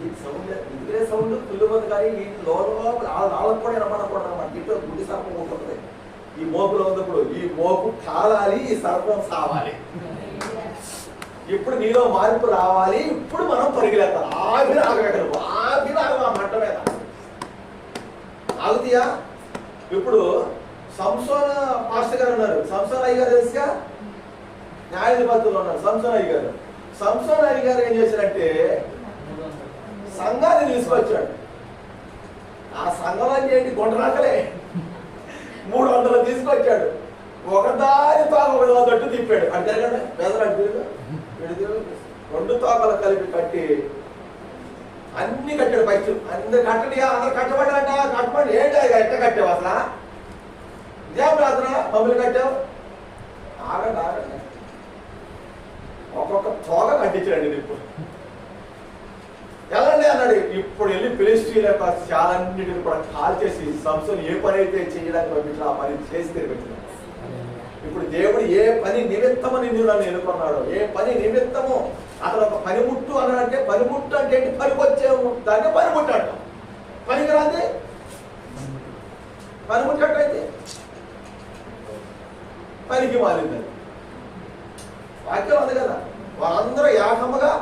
ఈ సౌండ్ ఇదే సౌండ్ పుల్లుమంది కానీ ఈ లోపల వాళ్ళకు కూడా వినపడకూడదు అన్నమాట. ఇంట్లో గుడి సర్పం ఉంటుంది ఈ మోపులో ఉన్నప్పుడు ఈ మోపు కాలాలి, ఈ సర్పం సావాలి. ఇప్పుడు నీలో మార్పు రావాలి. ఇప్పుడు మనం పరిగెత్తాలి. ఆగిరాగలు ఆ మంట మీద ఆగుతీయా. ఇప్పుడు సంసోన పాస్టర్ గారు ఉన్నారు, సంసోన్ అయ్య గారు తెలుసుగా, న్యాయాధిపతులు ఉన్నారు సంసోన్ అయ్య గారు. సంసోన్ అయ్య గారు ఏం చేశారంటే సంఘాన్ని తీసుకొచ్చాడు. ఆ సంఘం అంటే ఏంటి? గుంటరాకలే 300 తీసుకొచ్చాడు. ఒకదారి తోక ఒక తట్టు తిప్పాడు. అది జరగండి పేదలు 2 తోకలు కలిపి కట్టి అన్ని కట్టాడు. పైచు అందరు కట్టడి, అందరు కట్టబడ్డా కట్టబడి ఏంటి ఎట్ట కట్టావు అసలు? ఇదే ప్రార్థన మమ్మల్ని కట్టావు. ఆగండి ఒక్కొక్క తోక కట్టించాడండి. ఇప్పుడు వెళ్ళండి అన్నాడు. ఇప్పుడు వెళ్ళి ఫిలిష్తీయుల యొక్క శాలన్నిటిని కూడా కాల్ చేసి సంసోను ఏ పని అయితే చేయడానికి పంపించిన ఆ పని చేసి తిరిగి. ఇప్పుడు దేవుడు ఏ పని నిమిత్తము నిన్ను నన్ను ఎన్నుకున్నాడు, ఏ పని నిమిత్తము అతను ఒక పనిముట్టు అన్నాడంటే పనిముట్టు అంటే ఏంటి? పనికొచ్చేము దాన్ని పనిముట్టు అంటాం. పనికి రాంది పనిముట్టు అంటే పనికి మారింది. వాక్యం ఉంది కదా, వాళ్ళందరూ ఏకముగా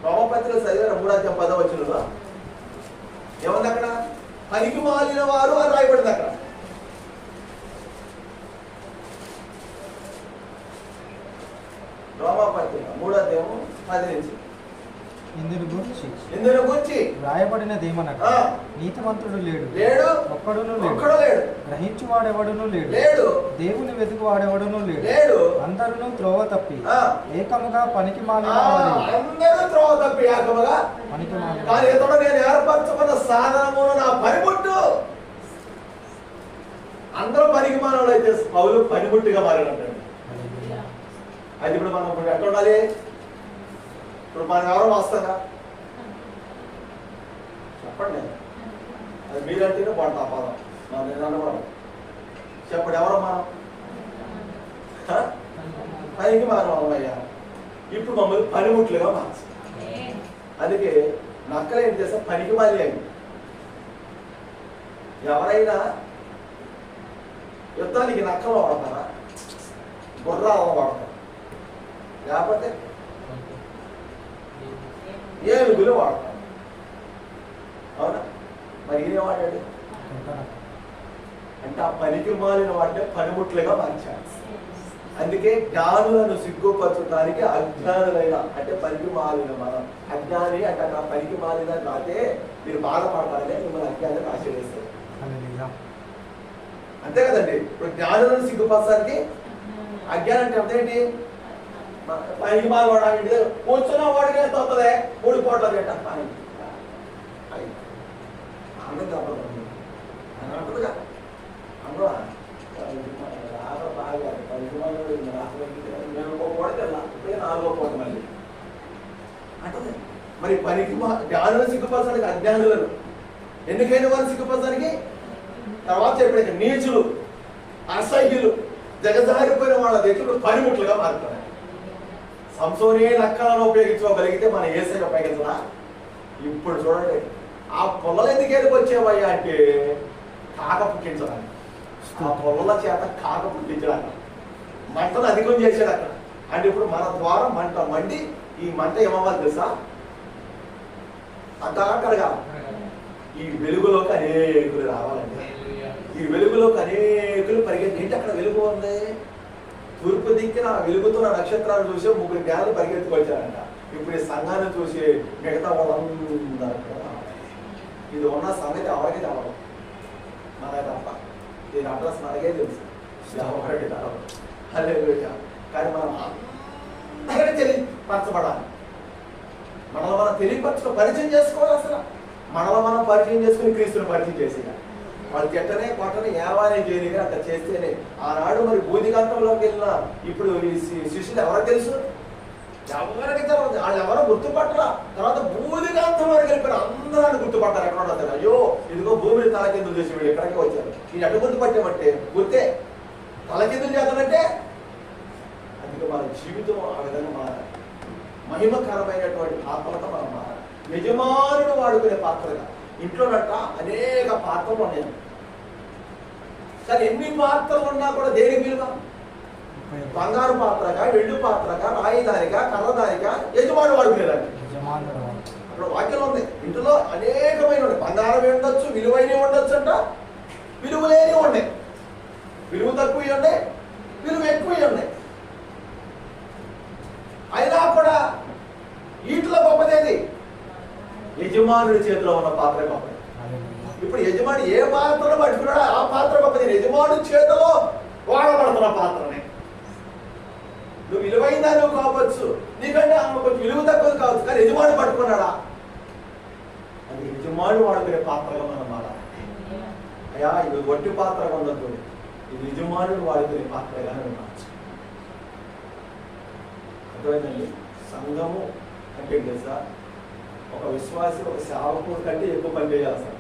రోమపత్రిక చదివారు 3:10 ఏముంది అక్కడ? పనికి మాలిన వారు అని రాయబడింది అక్కడ. రోమపత్రిక 3:10 ఇందును గురించి రాయబడినదేమనగా నీతిమంతుడు లేడు, ఒక్కడును లేడు, గ్రహించువాడెవడును లేడు, దేవుని వెతుకువాడెవడును లేడు, అందరూ త్రోవ తప్పి ఏకముగా పనికి మాలిన నేను ఏర్పరచుకున్న సాధనమును నా పనిముట్టు. అందరూ పనికి మానవులు అయితే పౌలు పనిముట్టుగా మారినట్టు. అది ఇప్పుడు మనం ఇప్పుడు ఎక్కడ ఉండాలి? ఇప్పుడు మనం ఎవరో వస్తాగా చెప్పండి. అది మీరంటేనే బాగుంటుంది ఆ పదం. మనం కూడా చెప్పండి ఎవరో మనం పనికి మానవులు అయ్యా. ఇప్పుడు మమ్మల్ని పనిముట్లుగా మార్చాలి. అందుకే నక్కలు ఏం చేస్తా పనికి మళ్ళీ అవి. ఎవరైనా యుద్ధానికి నక్కలు వాడతారా? గుర్రాలను వాడతారు, లేకపోతే ఏనుగులు వాడతారు. అవునా? మరి ఈయన వాడాడు అంటే ఆ పనికి మాలిన వాడిని పనిముట్లుగా మార్చాడు. అందుకే జ్ఞానులను సిగ్గుపరచడానికి అజ్ఞానులైన అంటే పనికి మాలిన మనం అజ్ఞాని అంటే నా పనికి మాలిన కాదే మీరు బాధపడతారనే మిమ్మల్ని అజ్ఞానం ఆశీర్వదిస్తారు. అంతే కదండి. ఇప్పుడు జ్ఞానులను సిగ్గుపరచడానికి అజ్ఞానం అంటే అర్థమేంటి? పనికి మాలి వాడు కూర్చున్న వాడికి ఎంత అవుతుంది? 3 కోట్ల రేట పని అందరూ తప్పదు అని అంటుందిగా. అందులో బాగా 10 మంది నేను ఒక కోట తెల్లా ఇప్పుడే 4వ కోట మళ్ళీ అంటుంది. మరి పనికి జ్ఞానులను సిగ్గుపరచడానికి అజ్ఞానులను, ఎన్నికైన వారిని సిగ్గుపరచడానికి తర్వాత చెప్పిన నీచులు, అసహ్యులు, జగజారిపోయిన వాళ్ళ దగ్గర పనిముట్లుగా మారుతున్నాయి. సంసోనే నక్కలను ఉపయోగించుకోగలిగితే మన యేసయ్య ఉపయోగించరా? ఇప్పుడు చూడండి, ఆ పొల్లలు ఎందుకు వచ్చేవయ్యా అంటే కాక పుట్టించడానికి, ఆ పొల్లల చేత కాక పుట్టించడానికి మంటను అధికం చేసాడు అక్కడ. అంటే ఇప్పుడు మన ద్వారా మంట మండి ఈ మంట ఏమవ్వాలి తెలుసా? అంతగా ఈ వెలుగులోకి అనేకులు రావాలండి. ఈ వెలుగులోకి అనేకులు పరిగెత్తి ఏంటి అక్కడ వెలుగు ఉంది? తూర్పు దిక్కిన వెలుగుతున్న నక్షత్రాలు చూసి 3 జ్ఞానులు పరిగెత్తుకొచ్చారంట. ఇప్పుడు ఈ సంఘాన్ని చూసి మిగతా వాళ్ళందరూ ఇది ఉన్న సంగతి ఎవరికి తెలవదు, మనకి తప్ప. దీని అడ్రస్ మనకే తెలుసు, ఎవరికి తెలవదు. హల్లెలూయా. కానీ మనం అందరికీ తెలియపరచబడాలి. మనలో మనం తెలియపరచుకో పరిచయం చేసుకోవాలి. అసలు మనలో మనం పరిచయం చేసుకుని క్రీస్తుని పరిచయం చేసి వాళ్ళు చెట్టనే కొట్టని ఏవానే చేయని అట్లా చేస్తేనే ఆనాడు మరి భూదిగంతంలోకి వెళ్ళిన ఇప్పుడు ఈ శిష్యులు ఎవరికి తెలుసు? ఎవరికి తెలియదు. వాళ్ళు ఎవరో గుర్తుపట్టరా. తర్వాత భూదిగంతం వరకు వెళ్ళిపోయారు. అందరూ గుర్తుపడతారు. ఎక్కడ ఉండదు. అయ్యో ఇదిగో భూమిని తలకిందులు చేసి వీళ్ళు ఎక్కడికి వచ్చారు. ఈ ఎటు గుర్తుపట్టామంటే గుర్తే. తలకిందులు చేస్తానంటే అందుకే మన జీవితం ఆ విధంగా మారాలి. మహిమకరమైనటువంటి పాత్రలతో మనం మారాలి. యజమానుడు వాడుకునే పాత్రగా. ఇంట్లో నట్ట అనేక పాత్రలు ఉన్నాయి. కానీ ఎన్ని పాత్రలు ఉన్నా కూడా దేనికి విలువ? బంగారు పాత్రగా, వెండి పాత్రగా, రాయిదానిగా, కర్రదానిగా యజమానుడు వాడుకునేదాన్ని. అక్కడ వాక్యం ఉంది. ఇంట్లో అనేకమైన ఉన్నాయి. బంగారం ఉండొచ్చు, విలువైనవి ఉండొచ్చు అంట, విలువలేని ఉన్నాయి. విలువ తక్కువ ఉన్నాయి, విలువ ఎక్కువ ఉన్నాయి. అయినా కూడా వీటిలో గొప్పదేది? యజమానుడి చేతిలో ఉన్న పాత్ర గొప్పది. ఇప్పుడు యజమాని ఏ పాత్రను పట్టుకున్నాడో ఆ పాత్ర గొప్పది. యజమానుడి చేతిలో వాడబడుతున్న పాత్రనే. నువ్వు విలువైందా నువ్వు కావచ్చు, నీకంటే కొంచెం విలువ తక్కువ కావచ్చు, కానీ యజమాని పట్టుకున్నాడా? అది యజమాని వాడుకునే పాత్రగా మనం మారాలి. అయ్యా ఇది వట్టి పాత్రగా ఉండదు, ఇది యజమానుడు వాడుకునే పాత్రగా మార్చు. అర్థమైందండి? సంఘము అంటే తెలుసా? ఒక విశ్వాసి ఒక సేవకుడు కంటే ఎక్కువ పని చేయాలి సార్.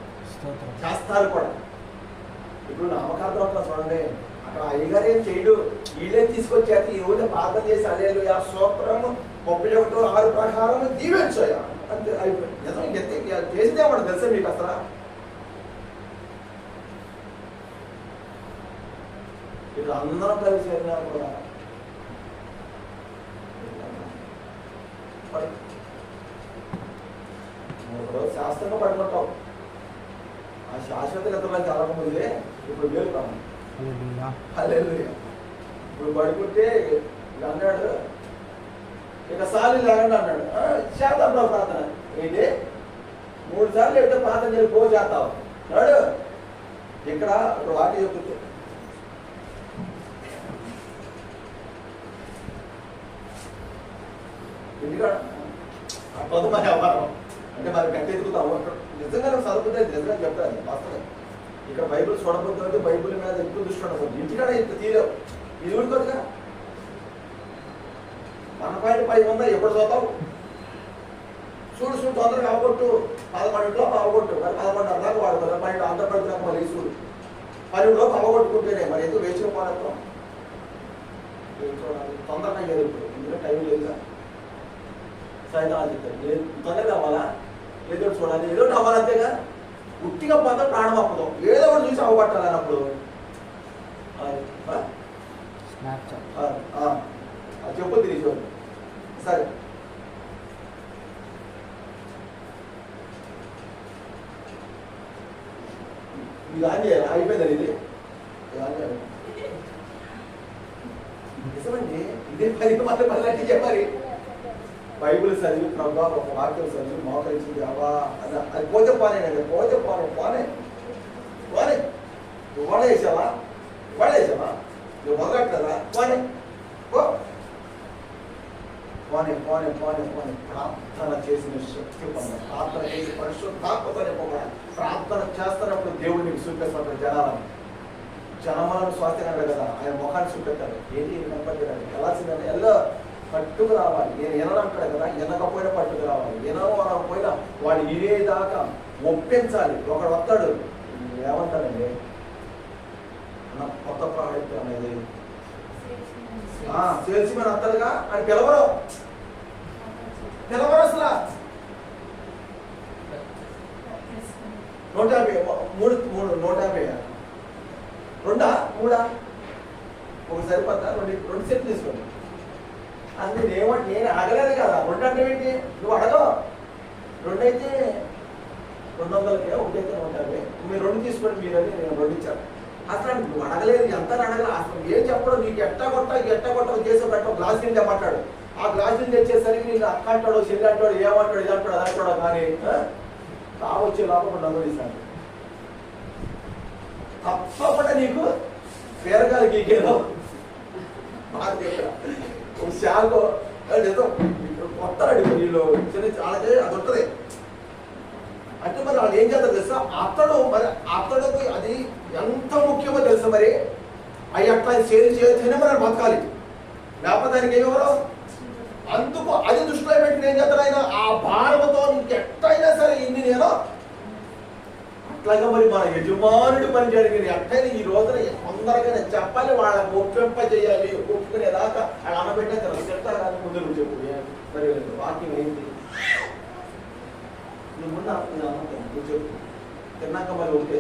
చేస్తారు కూడా. ఇప్పుడు నామకార్థం అంతా చూడండి, అక్కడ అయ్యగారు ఏం చేయడు, వీళ్ళే తీసుకొచ్చాక ఈ రోజు ప్రార్థన చేసి అదేలు ఆ స్తోత్రము 31:6 ప్రకారం దీవించాయా అంతే అయిపోయింది. నిజం చేసితే వాడు తెలుసా మీకు? అసలు ఇప్పుడు అందరం కలిసి వెళ్ళినా కూడా ఒకరోజు శాస్త్రంగా పడుకుంటాం. ఆ శాశ్వత గతంలో కలగముందే ఇప్పుడు వేరుతాము. హల్లెలూయా. ఇప్పుడు పడుకుంటే అన్నాడు ఇక సార్లు లేకుండా అన్నాడు. చేద్దాం ప్రార్థన ఏంటి 3 సార్లు ఎట్లా ప్రార్థన చేసి పో చేస్తావు అన్నాడు. ఇక్కడ ఒక వాటి చెప్తుంది, ఎందుకంటే అట్లా మన వ్యవహారం అంటే మరి కట్టెత్తుకుతాము. నిజంగా చదువుకుంటే నిజంగా చెప్తాను వాస్తవం. ఇక్కడ బైబిల్ చూడబోతుంటే బైబిల్ మీద ఎక్కువ దృష్టి ఉండకూడదు. ఇంటికాడ ఇంత తీయలేవు. ఇది ఊరుకోదుగా. మన పైన 10 ఉందా ఎప్పుడు చదువుతావు? చూడు తొందరగా అవగొట్టు. 11 అవగొట్టు. మరి 11:30 దాకా వాడు 12 ఆంధ్రప్రదేశ్ మరి చూడు 12 అవగొట్టుకుంటేనే మరి ఎందుకు వేసిన పోరాటం చూడాలి. తొందరగా లేదు ఇప్పుడు, ఎందుకంటే టైం లేదుగా. సాయంత్రం చెప్తాను తొందరగా కావాలా? ఏదో చూడాలి, ఏదో అవ్వాలంతేగా. ఉట్టిగా పోతే ప్రాణం అప్పదాం, ఏదో ఒకటి చూసి అవ్వబట్టాలి అన్నప్పుడు చెప్పు తిరిగి సరే. ఇది ఆన్ చేయాలి, అయిపోయిందండి ఇది నిజమండి. ఇదే పది మళ్ళీ చెప్పాలి. బైబిల్ చదివి ప్రభా ఒక వాక్యం చదివి మోకరించింది అవా అది పోతే పోనేనండి, పోతే పోనే నువ్వు వాడేసావా నువ్వు మొదలెట్టదా పోనే ప్రార్థన చేసిన శక్తి పొంద, ప్రార్థన చేసి పరిశుద్ధాత్మతోనే పొందాలి. ప్రార్థన చేస్తున్నప్పుడు దేవుడు నీకు చూపిస్తాడు జనములను స్వాస్థ్యంగా కదా, ఆయన ముఖాన్ని చూపెట్టాడు. ఏంటి కనపడ్డాడు వెళ్ళాల్సిందని ఎలా పట్టుకు రావాలి. నేను విననంటాడు కదా, వినకపోయినా పట్టుకు రావాలి. వినకపోయినా వాడు ఇదేదాకా ఒప్పించాలి. ఒకడు వస్తాడు ఏమంటాడండి నా కొత్త ప్రాడక్ట్ అనేది సేల్స్ మ్యాన్ వస్తాడుగా, అని పిలవరు అసలు 150 150 2 ఒక సరిపోతా, రెండు సెట్లు తీసుకోండి. అది నేను అడగలేదు కదా. 2 అంటే ఏంటి, నువ్వు అడగవు. 2 అయితే 200కే, 1 అయితే 150. మీరు 2 తీసుకోండి మీరు అని నేను 2 ఇచ్చాను. అసలు నువ్వు అడగలేదు, ఎంత అడగలేదు. అసలు ఏం చెప్పడం, నీకు ఎట్టా కొట్ట చేసే పెట్ట గ్లాస్ కింద తెమ్మంటాడు. ఆ గ్లాస్ కింద తెచ్చేసరికి నేను అక్క అంటాడు, చెల్లి అంటాడు, ఏమంటాడు, ఇది అంటాడు, అది అంటాడు. కానీ రావచ్చే లోపల నవ్వుడిస్తాడు. తప్పకుండా నీకు పేరగాలి గీకేదో శాఖ ఏదో కొత్తాడు వీళ్ళు అలాగే అది ఉంటుంది. అంటే మరి వాళ్ళు ఏం చేస్తారు తెలుసా, అతడుకి అది ఎంత ముఖ్యమో తెలుసా. మరి అవి అట్లా సేల్ చేయొచ్చని మరి బతకాలి, లేకపోతే దానికి ఏమెవరో. అందుకు అది దృష్టిలో పెట్టి ఏం చేస్తాడు ఆయన, ఆ భారతతో ఎట్టయినా సరే ఇన్ని నేను అట్లాగా మరి మన యజమానుడి పని జరిగింది. ఎట్టయినా ఈ రోజున తొందరగా చెప్పాలి, వాళ్ళకి ఒప్పింప చేయాలి. ఒప్పుకునేదాకా వాళ్ళు అనబెట్టే తింటారు కానీ ముందు నువ్వు చెప్పు. మరి వాక్యం ఏంటి, నువ్వు ముందు నువ్వు చెప్పు. తిన్నాక మరి ఉంటే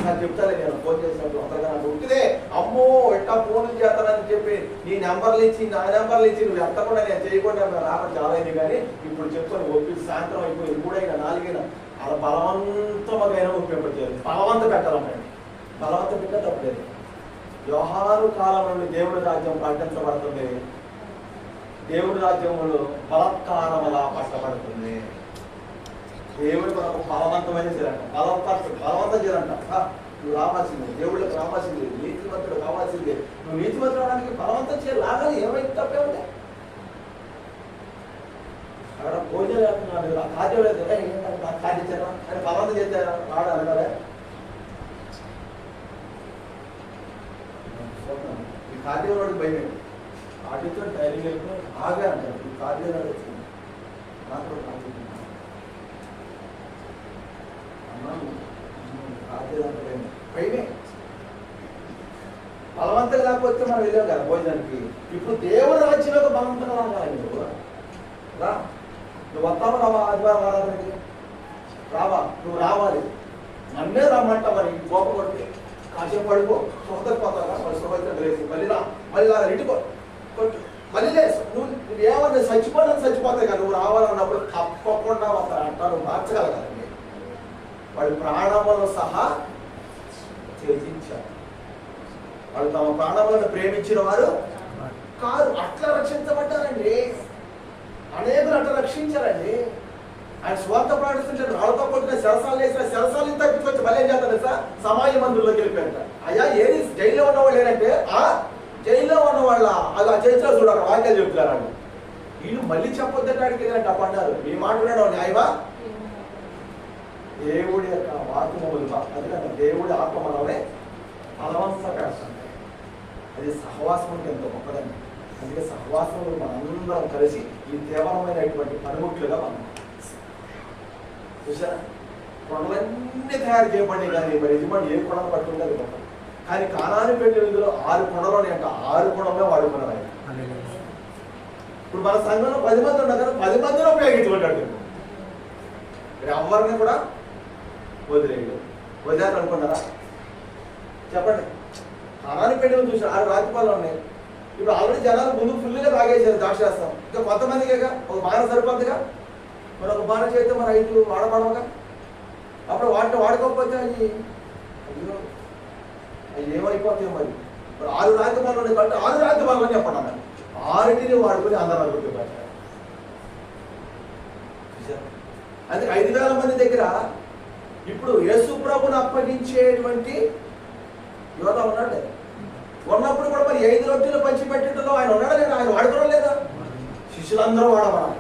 నాకు చెప్తాలే, నేను ఫోన్ చేసినప్పుడు అంతగా నాకు ఉంటుందే అమ్మో ఎట్టా ఫోన్లు చేస్తానని చెప్పి నీ నెంబర్లు ఇచ్చి నా నెంబర్లు ఇచ్చి నువ్వు ఎత్తకుండా నేను చేయకుండా రావడం చాలా అయింది. కానీ ఇప్పుడు చెప్తాను ఒప్పి సాయంత్రం అయిపోయి 3 అయినా 4 అయినా అలా బలవంతమైన ఒప్పింపచేయాలి. బలవంత పెట్టాలండి, బలవంత పెట్టే తప్పలేదు. యోహాను కాలం నుండి దేవుడి రాజ్యం ప్రకటించబడుతుంది. దేవుడి రాజ్యములు బలత్కారములా పట్టబడుతుంది. దేవుడు మనకు బలవంతమైన చేయాలంట, బలవంతం చేయాలంట. నువ్వు రావాల్సిందే, దేవుళ్ళకి రావాల్సిందే, నీతిమంతుడు కావాల్సిందే. నువ్వు నీతిమంతుడు అవడానికి బలవంతం చేయాలి. లాగాలి, ఏమైతే తప్పే ఉంది. అక్కడ భోజనం చేస్తున్నాడు, ఖాద్యం లేదు, ఖాద్యం చేద్దాం అని బలవంతం చేస్తే రాడు అనగానే ఈ ఖాద్యం వాడికి భయం. ఖాద్యంతో ధైర్యం లేదు, ఆగా అంటారు. ఈ ఖాద్యం వచ్చింది నాకు భయమే. బలవంతంగా లేకపోతే మనం వెళ్ళాం కదా భోజనానికి. ఇప్పుడు దేవుడు రాజ్యంలో బలవంతంగా రావాలి. నువ్వు రా, నువ్వు వస్తావు రావా, ఆదివారం ఆరాధనకి రావా, నువ్వు రావాలి. నన్నే రమ్మంటా మరి కోపం కొట్టి కాసేపు పడిపో, సొంతపోతావా మరి సొంత లేసి మళ్ళీ రా, మళ్ళీ రా ఇంటికో కొట్టు మళ్ళీ లేదు. నువ్వు ఏమన్నా చచ్చిపోతాయి కదా. నువ్వు రావాలన్నప్పుడు తప్పకుండా వస్తారు అంటా. నువ్వు మార్చగలగాలి. వాళ్ళు ప్రాణములను సహా త్యజించారు. వాళ్ళు తమ ప్రాణములను ప్రేమించిన వారు కాదు. అట్లా రక్షించబడ్డారండి. అనేకులు అట్లా రక్షించారండి. ఆయన స్వార్థ ప్రకటిస్తుంటే రాళ్ళతో కొట్టిన శరసాలు వేసిన శరసాలను తప్పించుకొచ్చి మళ్ళీ ఏం చేస్తారు సార్, సమాజ మందుల్లోకి వెళ్ళిపోయారు. అయ్యా ఏది జైల్లో ఉన్నవాళ్ళు ఏంటంటే జైల్లో ఉన్న వాళ్ళ అలా చరిత్ర చూడాలి వాక్యాలు చెప్తున్నారు. వీళ్ళు మళ్ళీ చెప్పొద్దటానికి ఏదంటే అప్పన్నారు. మీ మాట వినడం న్యాయమా? దేవుడి యొక్క వాక్యములు అందుకని దేవుడి ఆత్మ మనమే బలవంతపరుస్తుంది. అది సహవాసం అంటే ఎంతో గొప్పదండి. అందుకే సహవాసములు మనందరం కలిసి ఈ తీవ్రమైనటువంటి పనిముట్లుగా మనం చూసారా. కొండలన్నీ తయారు చేయబడి కానీ మరి యజమాని ఏ కొండలు పట్టుకుంటే అది గొప్ప. కానీ కానాని పెళ్లి విధులు 6 కొండలోనే అంట, 6 కొండలనే వాడుకున్నారు. ఇప్పుడు మన సంఘంలో 10 మంది ఉన్నారు కదా, 10 మందిని ఉపయోగించుకుంటాడు. ఎవరిని కూడా వదిలేయడు. వదిలేరు అనుకున్నారా? చెప్పండి. అనాని పెళ్లి చూసారు, 6 రాజపాలు ఉన్నాయి. ఇప్పుడు ఆల్రెడీ జనాలు ముందు ఫుల్గా తాగేసారు ద్రాక్షాస్తం. ఇంకా కొంతమందిగా ఒక బాణ సరిపోద్దిగా, మరి ఒక బాణ చేస్తే మరి 5 వాడపడవగా. అప్పుడు వాటిని వాడుకోకపోతే అవి అయ్యో అవి ఏమైపోతాయి మరి. 6 రాజపాలు ఉన్నాయి కాబట్టి 6 రాజపాలు అని చెప్పండి అన్నారు. 6టిని వాడుకొని అందరూ అనుకుంటున్నారు. అందుకే 5,000 మంది దగ్గర ఇప్పుడు యేసు ప్రభువును అప్పగించేటువంటి యోధ ఉన్నాడు. ఉన్నప్పుడు కూడా మరి 5 రొట్టెలు పంచి పెట్టడంలో ఆయన ఉన్నాడా లేదా? ఆయన వాడుకోవడం లేదా? శిష్యులందరూ వాడబడాలి.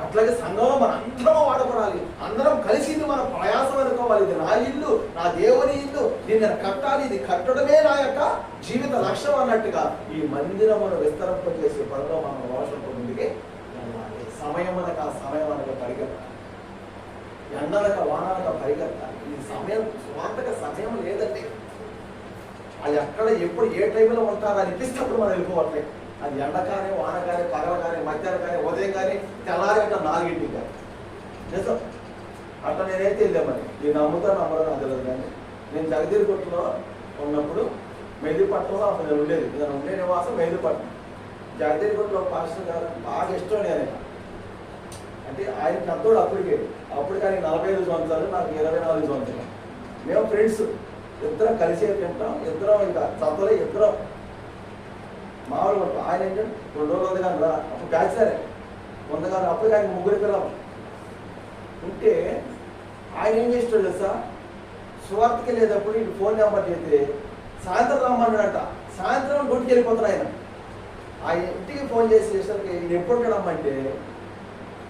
అట్లాగే సంఘంలో మన అందరం వాడబడాలి. అందరం కలిసింది మన ప్రయాసం అనుకోవాలి. ఇది నా ఇల్లు, నా దేవుని ఇల్లు, దీన్ని నేను కట్టాలి, ఇది కట్టడమే నా యొక్క జీవిత లక్ష్యం అన్నట్టుగా ఈ మందిరమును విస్తరింపజేసే పనిలో మనం అవసరం ముందుకి వెళ్ళాలి. సమయం అనక సమయం అనక పరిగెత్తాలి, ఎండలక వానలక పరిగెత్తాలి. ఈ సమయం స్వార్థక సమయం లేదండి. అది ఎక్కడ ఎప్పుడు ఏ టైంలో ఉంటారో అనిపిస్తున్నప్పుడు మనం వెళ్ళిపోవట్లేదు. అది ఎండ కానీ వాన కానీ పగల కానీ మధ్యాహ్నం కానీ ఉదయం కానీ తెల్లారి అంటే 4ంటికి కానీ నిజం. అట్లా నేనైతే వెళ్ళామని నేను నమ్ముతాను నమ్మడం నాకు తెలియదు. కానీ నేను జగదీర్గుట్టలో ఉన్నప్పుడు మెహదీపట్నంలో అసలు నేను ఉండేది. నేను ఉండే నివాసం మెహదీపట్నం. జగదీర్గుట్టలో పాస్టర్ గారు బాగా ఇష్టం నేను. అంటే ఆయన పెద్దోడు అప్పుడు కానీ 45 సంవత్సరాలు, నాకు 24 సంవత్సరాలు. మేము ఫ్రెండ్స్ ఇద్దరం కలిసే తింటాం, ఇద్దరం ఇంకా చదువులే ఇద్దరం మామూలు ఉంటాం. ఆయన ఏంటంటే 2 రోజులు ఉంది కానీ రా, అప్పుడు బ్యాచిలరే ఉంది కానీ అప్పుడు కానీ 3 పిల్లలు ఉంటే ఆయన ఏం చేస్తాడు తెలుసా? సువార్తకి వెళ్ళేటప్పుడు ఇటు ఫోన్ నెంబర్ చేస్తే సాయంత్రం రమ్మన్నాడంట. సాయంత్రం డ్యూటీకి వెళ్ళిపోతాడు ఆయన. ఆ ఇంటికి ఫోన్ చేసేసరికి ఈయన ఎప్పుడు ఉంటాడమ్మంటే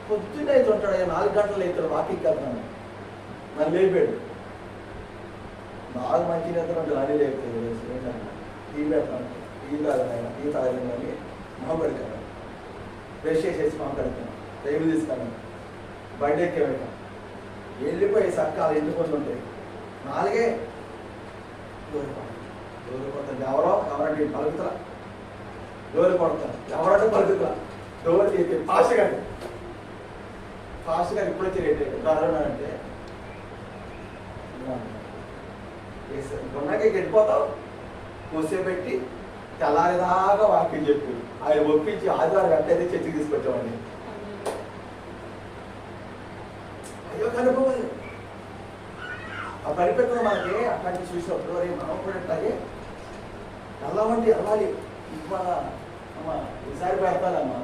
పొద్దున్నే అయితే ఉంటాడు. ఆయన 4 గంటలు అవుతాడు వాకింగ్కి వెళ్తాను. నన్ను లేపాడు. బాగా మంచి నిద్ర ఉంటుంది. అన్నీ లేపుతాడు. టీ పెడతాను, టీ తాగను, టీ తాగను అని మొహం పెడతాను, బ్రష్ చేసేసి మొహం పెడతాను, టైం తీసుకున్నాను, బండి ఎక్కేవాడు. వెళ్ళిపోయి సక్కాలు ఎందుకొని ఉంటాయి 4 డోరు కొడతాను. ఎవరంటే పలుకుతా, డోరు కొడతాను, ఎవరంటే పలుకుతా, డోర్ తీసి ఫాస్ట్ కానీ ఇప్పుడు వచ్చి రేట్ అంటే కొన్నాకే గెలిపోతావు. కూర్చోబెట్టి తెల్లారిదాకా వాకింగ్ చెప్పి ఆయన ఒప్పించి ఆదివారం వెంటనే చర్చికి తీసుకొచ్చామండి. అయ్యో కనుకోవాలి. ఆ కనిపెట్టడం మనకి అట్లాంటి చూసినప్పుడు మనం కూడా అట్లాగే వెళ్ళామంటే వెళ్ళాలి. ఇవాళ అమ్మా ఈసారి పెడతానమ్మా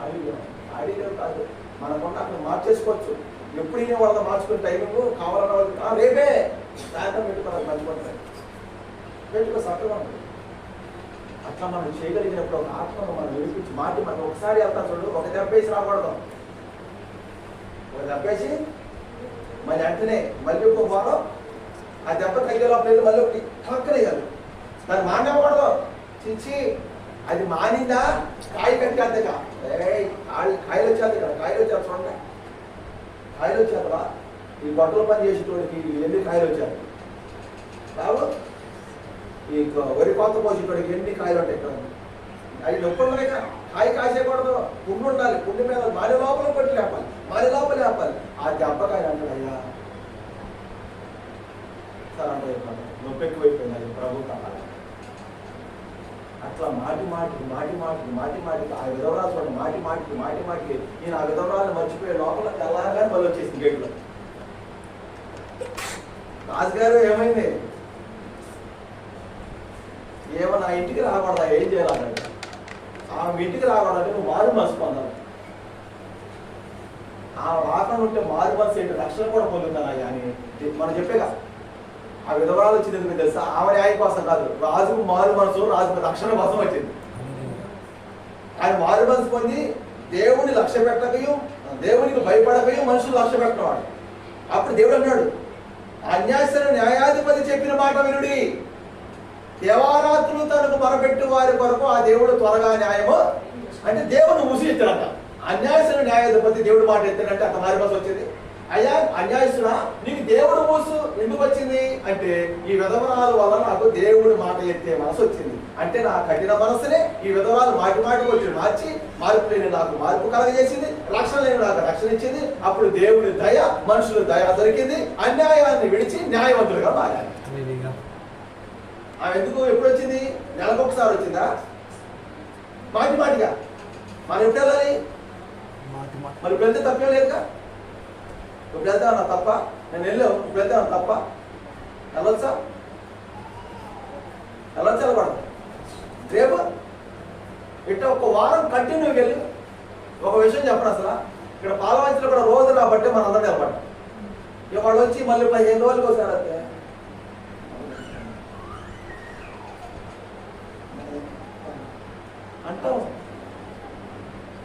ఆడిలో కాదు, మనకున్న అక్కడ మార్చేసుకోవచ్చు. ఎప్పుడైనా వాళ్ళ మార్చుకునే టైమింగ్ కావాలన్న వాళ్ళకి రేపే సాయంత్రం పెట్టుకోవాలి, మంచిపోతాయి పెట్టుకో చక్కగా ఉంటుంది. అట్లా మనం చేయగలిగినప్పుడు ఒక ఆత్మను మనం విడిపించి మాటి మనం ఒకసారి వెళ్తాం చూడు, ఒక దెబ్బేసి రాకూడదు. ఒక దెబ్బేసి మళ్ళీ వెంటనే మళ్ళీ ఒక వారం ఆ దెబ్బ తగ్గే లోపల మళ్ళీ ఒకటి పక్కనేయాలి. దాన్ని మానేయకూడదు. చిచ్చి అది మానిందా కాయ కట్టేంతగా కాయలు వచ్చేది కదా, కాయలు వచ్చారు చూడండి, కాయలు వచ్చారా? ఈ బట్టల పని చేసేటోడికి ఎన్ని కాయలు వచ్చారు బాబు? ఈ వరి కోత పోసేటోడికి ఎన్ని కాయలు ఉంటాయి ఇక్కడ? అవి నొప్పులున్నాయి కదా, కాయ కాసేయకూడదు. పుండు ఉండాలి, పుండు మీద మారి లోపల కొట్టి లేపాలి, మారి లోపల లేపాలి. ఆ దెబ్బకాయ అంటాడు అయ్యా సార్ అంటే నొప్పి ఎక్కువైపోయింది, అది ప్రభు కావాలి. అట్లా మాటి మాటికి ఆ విధవరాలు చూడండి, మాటికి నేను ఆ విధవరాలను మర్చిపోయే లోపల తెల్లారగానే మళ్ళీ వచ్చేసింది గేట్లో. రాజుగారు ఏమైంది? ఏమో నా ఇంటికి రాకూడదా, ఏం చేయాలన్నాడు. ఆమె ఇంటికి రాకూడదంటే నువ్వు మారు మనసు పొందాలి. ఆ రాకుండా ఉంటే మారు మనసు ఏంటి, రక్షణ కూడా పొందుతానయ్యా అని మనం చెప్పేగా. ఆ విధవరాలు వచ్చింది ఎందుకు తెలుసా? ఆమె న్యాయం కోసం కాదు, రాజుకు మారు మనసు, రాజు రక్షణ కోసం వచ్చింది. ఆయన మారు మనసు పొంది దేవుని లక్ష్య పెట్టకయు, దేవునికి భయపడకయు మనుషులు లక్ష్య పెట్టినవాడు. అప్పుడు దేవుడు అన్నాడు, అన్యాయస్తుల న్యాయాధిపతి చెప్పిన మాట వినుడి, దేవారాత్రులు తనకు మొరపెట్టు వారి కొరకు ఆ దేవుడు త్వరగా న్యాయము అంటే దేవుడు ముసిస్తాడంట. అన్యాయస్తుల న్యాయాధిపతి దేవుడు మాట ఎత్తాడంటే అంత మారు మనసు వచ్చేది. అయ్యా అన్యాయస్తుడా, నీకు దేవుడు మోసు ఎందుకు వచ్చింది అంటే, ఈ విధవరాల వల్ల నాకు దేవుడు మాట ఎత్తే మనసు వచ్చింది. అంటే నా కఠిన మనసునే ఈ విధవరాలు మాటి మాటికి వచ్చి మార్చి, మార్పు లేని నాకు మార్పు కలగజేసింది, రక్షణ లేని నాకు రక్షణ ఇచ్చింది. అప్పుడు దేవుడి దయ, మనుషులు దయ దొరికింది. అన్యాయాన్ని విడిచి న్యాయవంతులుగా మారాలి. ఆమె ఎందుకు ఎప్పుడు వచ్చింది? నెలకొకసారి వచ్చిందా? మాటి మాటిగా. మనం ఎప్పుడు వెళ్ళాలి? మరి ఇప్పుడు వెళ్తే తప్పేం లేదుగా. ఇప్పుడు వెళ్తే అన్నా తప్ప? నేను వెళ్ళావు, ఇప్పుడు వెళ్తే అన్నా తప్ప? వెళ్ళొచ్చా? వెళ్ళకూడదు. రేపు ఇట్లా ఒక వారం కంటిన్యూగా వెళ్ళి ఒక విషయం చెప్పను. అసలు ఇక్కడ పాలవంచలు కూడా రోజు రాబట్టే మన అందరూ నిలబడ్డాం. ఇక వాళ్ళు వచ్చి మళ్ళీ 15 రోజులకు వస్తారు. అంతే అంటాం.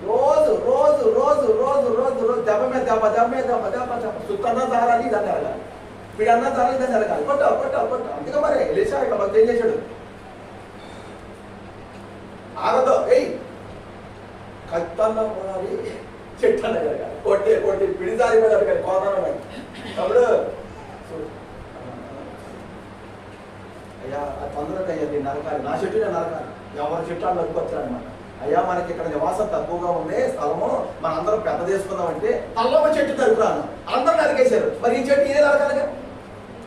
రోజు రోజు రోజు రోజు రోజు రోజు దెబ్బ మీద దెబ్బ, దెబ్బ మీద దెబ్బ, దెబ్బ దెబ్బ. సుత్తన్నా తారాలి, ఇదని జరగాలి. వీడన్నా తారాలి, ఇదని జరగాలి. కొట్టావు కొట్టావు కొట్టావు. అందుకే మరి లేచా ఇక్కడ మాకు ఏం చేశాడు? ఆగదు. ఏయ్ కత్తన్న పోవాలి, చెట్టు అన్న జరగాలి. కొట్టి కొట్టి పిడిదారి మీద జరగాలి. కోదన అప్పుడు అయ్యా తొందరగా అయ్యా నేను నరకాలి, నా చెట్టు నేను నరకాలి. ఎవరి చెట్టు అని నరుకొచ్చారనమాట. అయ్యా మనకి ఇక్కడ నివాసం తక్కువగా ఉంది స్థలము, మనందరం పెద్ద చేసుకుందామంటే తల్లవ చెట్టు నరుకురాను అందరూ నరికేశారు. మరి ఈ చెట్టు ఇదే నరకాలిగా.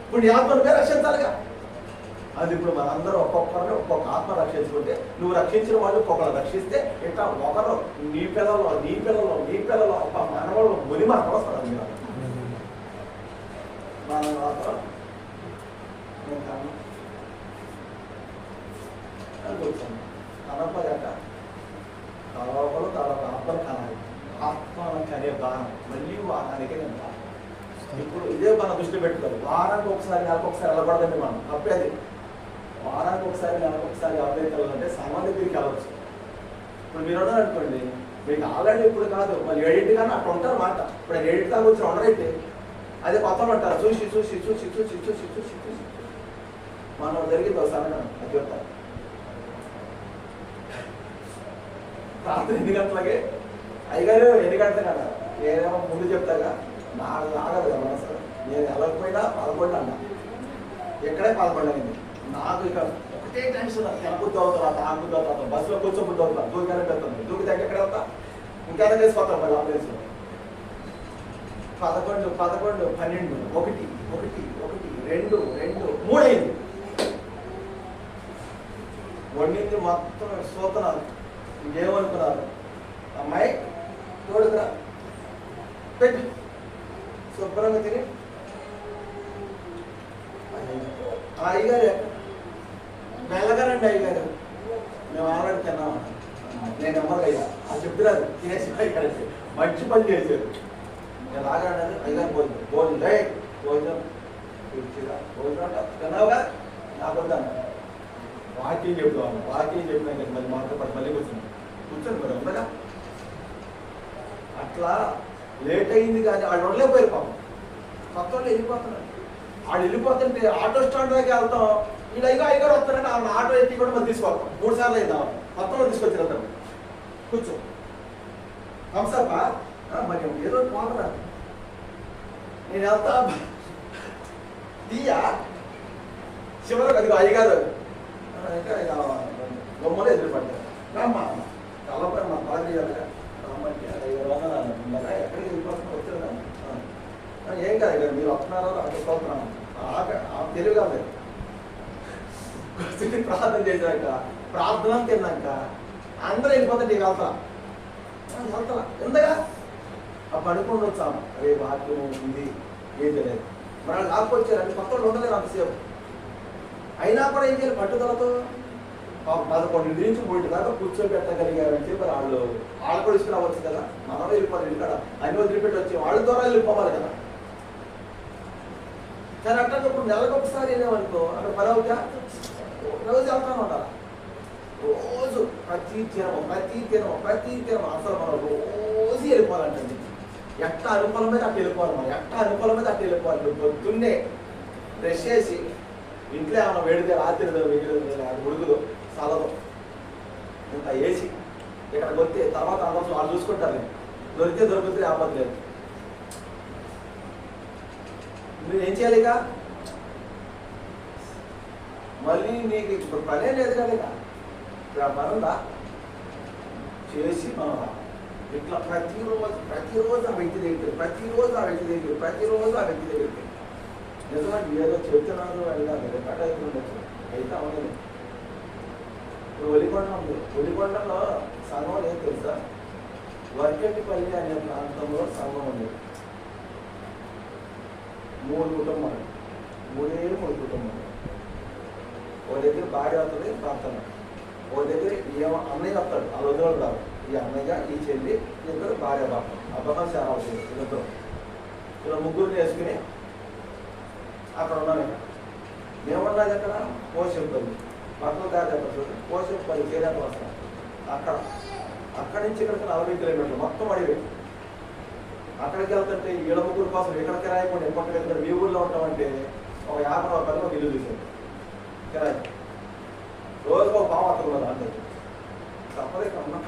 ఇప్పుడు నీ ఆత్మను రక్షించాలిగా. అది ఇప్పుడు మనందరం ఒక్కొక్కరిని ఒక్కొక్క ఆత్మ రక్షించుకుంటే, నువ్వు రక్షించిన వాళ్ళు ఒక్కొక్కరు రక్షిస్తే ఇట్లా ఒకరు నీ పిల్లలు నీ పిల్లలు నీ పిల్లలు మనవాళ్ళు ముని మాత్రం వస్తారు. మీరు మన మాత్రం కనపడక తలవలు తర్వాత ఆత్మలు కనాలి. ఆత్మను కనే బాణం మళ్ళీ వారానికి నేను బాణం. ఇప్పుడు ఇదే మన దృష్టి పెట్టుకోవాలి. వారానికి ఒకసారి నెలకు ఒకసారి వెళ్ళకూడదండి. మనం తప్పేది. వారానికి ఒకసారి నెలకు ఒకసారి ఎవరైతే వెళ్ళాలంటే సామాన్య దగ్గరికి వెళ్ళవచ్చు. ఇప్పుడు మీరు అనుకోండి, మీకు ఆల్రెడీ ఇప్పుడు కాదు మరి 7 కానీ అట్లా ఉంటారు మాట. ఇప్పుడు 7 దాకా వచ్చి ఉండరైతే అదే కొత్త ఉంటారు. చూసి చూసి చూసి చూసి చూసి చూసి చూసి మనం జరిగింది ఒకసారి అది చెప్తారు. రాత్రి 8 గంటలకి అయ్యగారు 8 గంటలు కదా నేనేమో ముందు చెప్తాగా, నాకు ఆగదు కదా మనసు. నేను వెళ్ళకపోయినా 11 అన్నా, ఎక్కడే 11 అయింది. నాకు ఇక ఒకటే టెన్షన్. తెలబుద్ధి అవుతా, ఆగుద్ది అవుతా, బస్సులో కూర్చోబుద్ధి అవుతా, దూకానే పెడతాను. దూకి దగ్గర ఎక్కడ వెళ్తా, ఇంకేదో వేసిపోతాం మళ్ళీ అంబులెన్స్లో. 11, 12, 12, 1, 1, 1, 2, 2, 3 అయింది. వండింది మొత్తం సూతనాలు. ఇంకేమనుకున్నారు? అమ్మాయి తోడుకురా పెట్టి శుభ్రంగా తిని అయ్యగారు మెల్లగారండి. అయ్యగారు మేము ఆల్రెడీ తిన్నాము. నేను ఎమ్మకయ్యా అది చెప్తున్నారు. తినేసి ఇక్కడ మంచి పని చేశారు. నేను ఆగాడు. అయ్యగారు భోజనం భోజనం భోజనం భోజనం తిన్నావుగా నాకు వద్దాను. వాకింగ్ చెప్తాను. వాకింగ్ చెప్పినా కదా మళ్ళీ మాట్లాడి మళ్ళీ కూర్చొని మరి ఉండగా అట్లా లేట్ అయింది. కానీ వాళ్ళు ఉండలేకపోయారు పాపం. కొత్త వాళ్ళు వెళ్ళిపోతున్నారు. వాళ్ళు వెళ్ళిపోతుంటే ఆటో స్టాండ్ దాకా వెళ్తాం. వీళ్ళు అయ్యగారు వస్తారంటే ఆమె ఆటో ఎత్తి కూడా మనం తీసుకోవాలి. 3 సార్లు అయింది. కొత్త వాళ్ళు తీసుకొచ్చి వెళ్తాం. కూర్చో హంసప్ప మరి ఏదో పోతున్నా నేను వెళ్తా తీయా చివరికి అది అయ్యగారు బొమ్మలు ఎదురుపడ్డారు. రమ్మా కళ్ళపై మా బాగా చేయాలి. రమ్మంటే ఎక్కడికి వెళ్ళిపోతున్నా వచ్చారు. ఏం కాదు కదా మీరు వస్తున్నారో అడుగుతున్నాను. తెలివిగా లేదు. ప్రార్థన చేశాక ప్రార్థన తిన్నాక అందరూ వెళ్ళిపోతే నీకు వెళ్తా ఎందుగా అప్పుడు అనుకుని వచ్చాము. అరే వాక్యం ఉంది ఏం తెలియదు. మరి వాళ్ళు కాకపోచ్చారంటే కొత్త వాళ్ళు ఉండలేరు అంతసేపు. అయినా కూడా ఏం చేయాలి? పట్టుదలతో 11 నుంచి 3 దాకా కూర్చోబెట్టగలిగారని చెప్పి వాళ్ళు కూడా ఇసుకురావచ్చు కదా. మనం వెళ్ళిపోవాలి. ఇక్కడ అన్ని వదిలిపెట్టి వచ్చి వాళ్ళ ద్వారా వెళ్ళిపోవాలి కదా. కానీ అట్లా ఇప్పుడు నెలకు ఒకసారి ఏమనుకో అక్కడ 10 అవుతా రోజు వెళ్తాను ఉండాలి. రోజు ప్రతి దినం అసలు మనం రోజు వెళ్ళిపోవాలంటే ఎట్లా అనుకూలం మీద అట్లా వెళ్ళిపోవాలి. మనం ఎట్లా అనుకూలం మీద అట్లా వెళ్ళిపోవాలి. పొద్దున్నే బ్రష్ చేసి ఇంట్లో ఏమైనా వేడితే రాత్రి అది ఉడుకుదో చల్లదో ఇంత వేసి ఇక్కడికి వస్తే తర్వాత అందరూ వాళ్ళు చూసుకుంటారు. దొరికితే దొరుకుతుంది ఆపద లేదు. నువ్వేం చేయాలి ఇక? మళ్ళీ నీకు ఇప్పుడు పనే లేదు కదా, ఇక పని ఉందా చేసి మనం ఇట్లా ప్రతిరోజు ఆ వ్యక్తి దగ్గరికి, ప్రతిరోజు ఆ వ్యక్తి దగ్గరికి నిజమండి. ఏదో చెప్తున్నాను వెళ్ళాలి, రికార్డ్ అవుతుండొచ్చు, అయితే అవలేదు. ఇప్పుడు ఒలికొండ ఉంది, ఒలికొండలో సంఘం ఏం తెలుసా? వర్కెట్టిపల్లి అనే ప్రాంతంలో సంఘం ఉంది. 3 కుటుంబాలు, 3 కుటుంబాలు. ఓ దగ్గర భార్య అవుతుంది ప్రార్థన, ఓ దగ్గర అన్నయ్య వస్తాడు, ఆ రోజులు రావు. ఈ అన్నయ్య ఈ చెల్లి ఇద్దరు భార్య భర్త, అబ్బాయి చాలా అవుతుంది. ఇద్దరు ఇలా ముగ్గురిని వేసుకుని అక్కడ ఉన్నాను. మేమున్నది అక్కడ పోషంపల్లి, పక్కన దాటి పోషంపల్లి చేరాక వస్తాం. అక్కడి నుంచి ఇక్కడికి 40 కిలోమీటర్లు మొత్తం అడిగి అక్కడికి వెళ్తుంటే వీళ్ళ ముగ్గురు కోసం ఇక్కడికి రాయకుండా ఎప్పటికి వెళ్తాడు. మీ ఊళ్ళో ఉంటామంటే ఒక 50 రూపాయలు ఒక ఇల్లు చూసాడు కిరాయి. రోజుకో పావు అతను అంటే తప్పదే కమ్మా.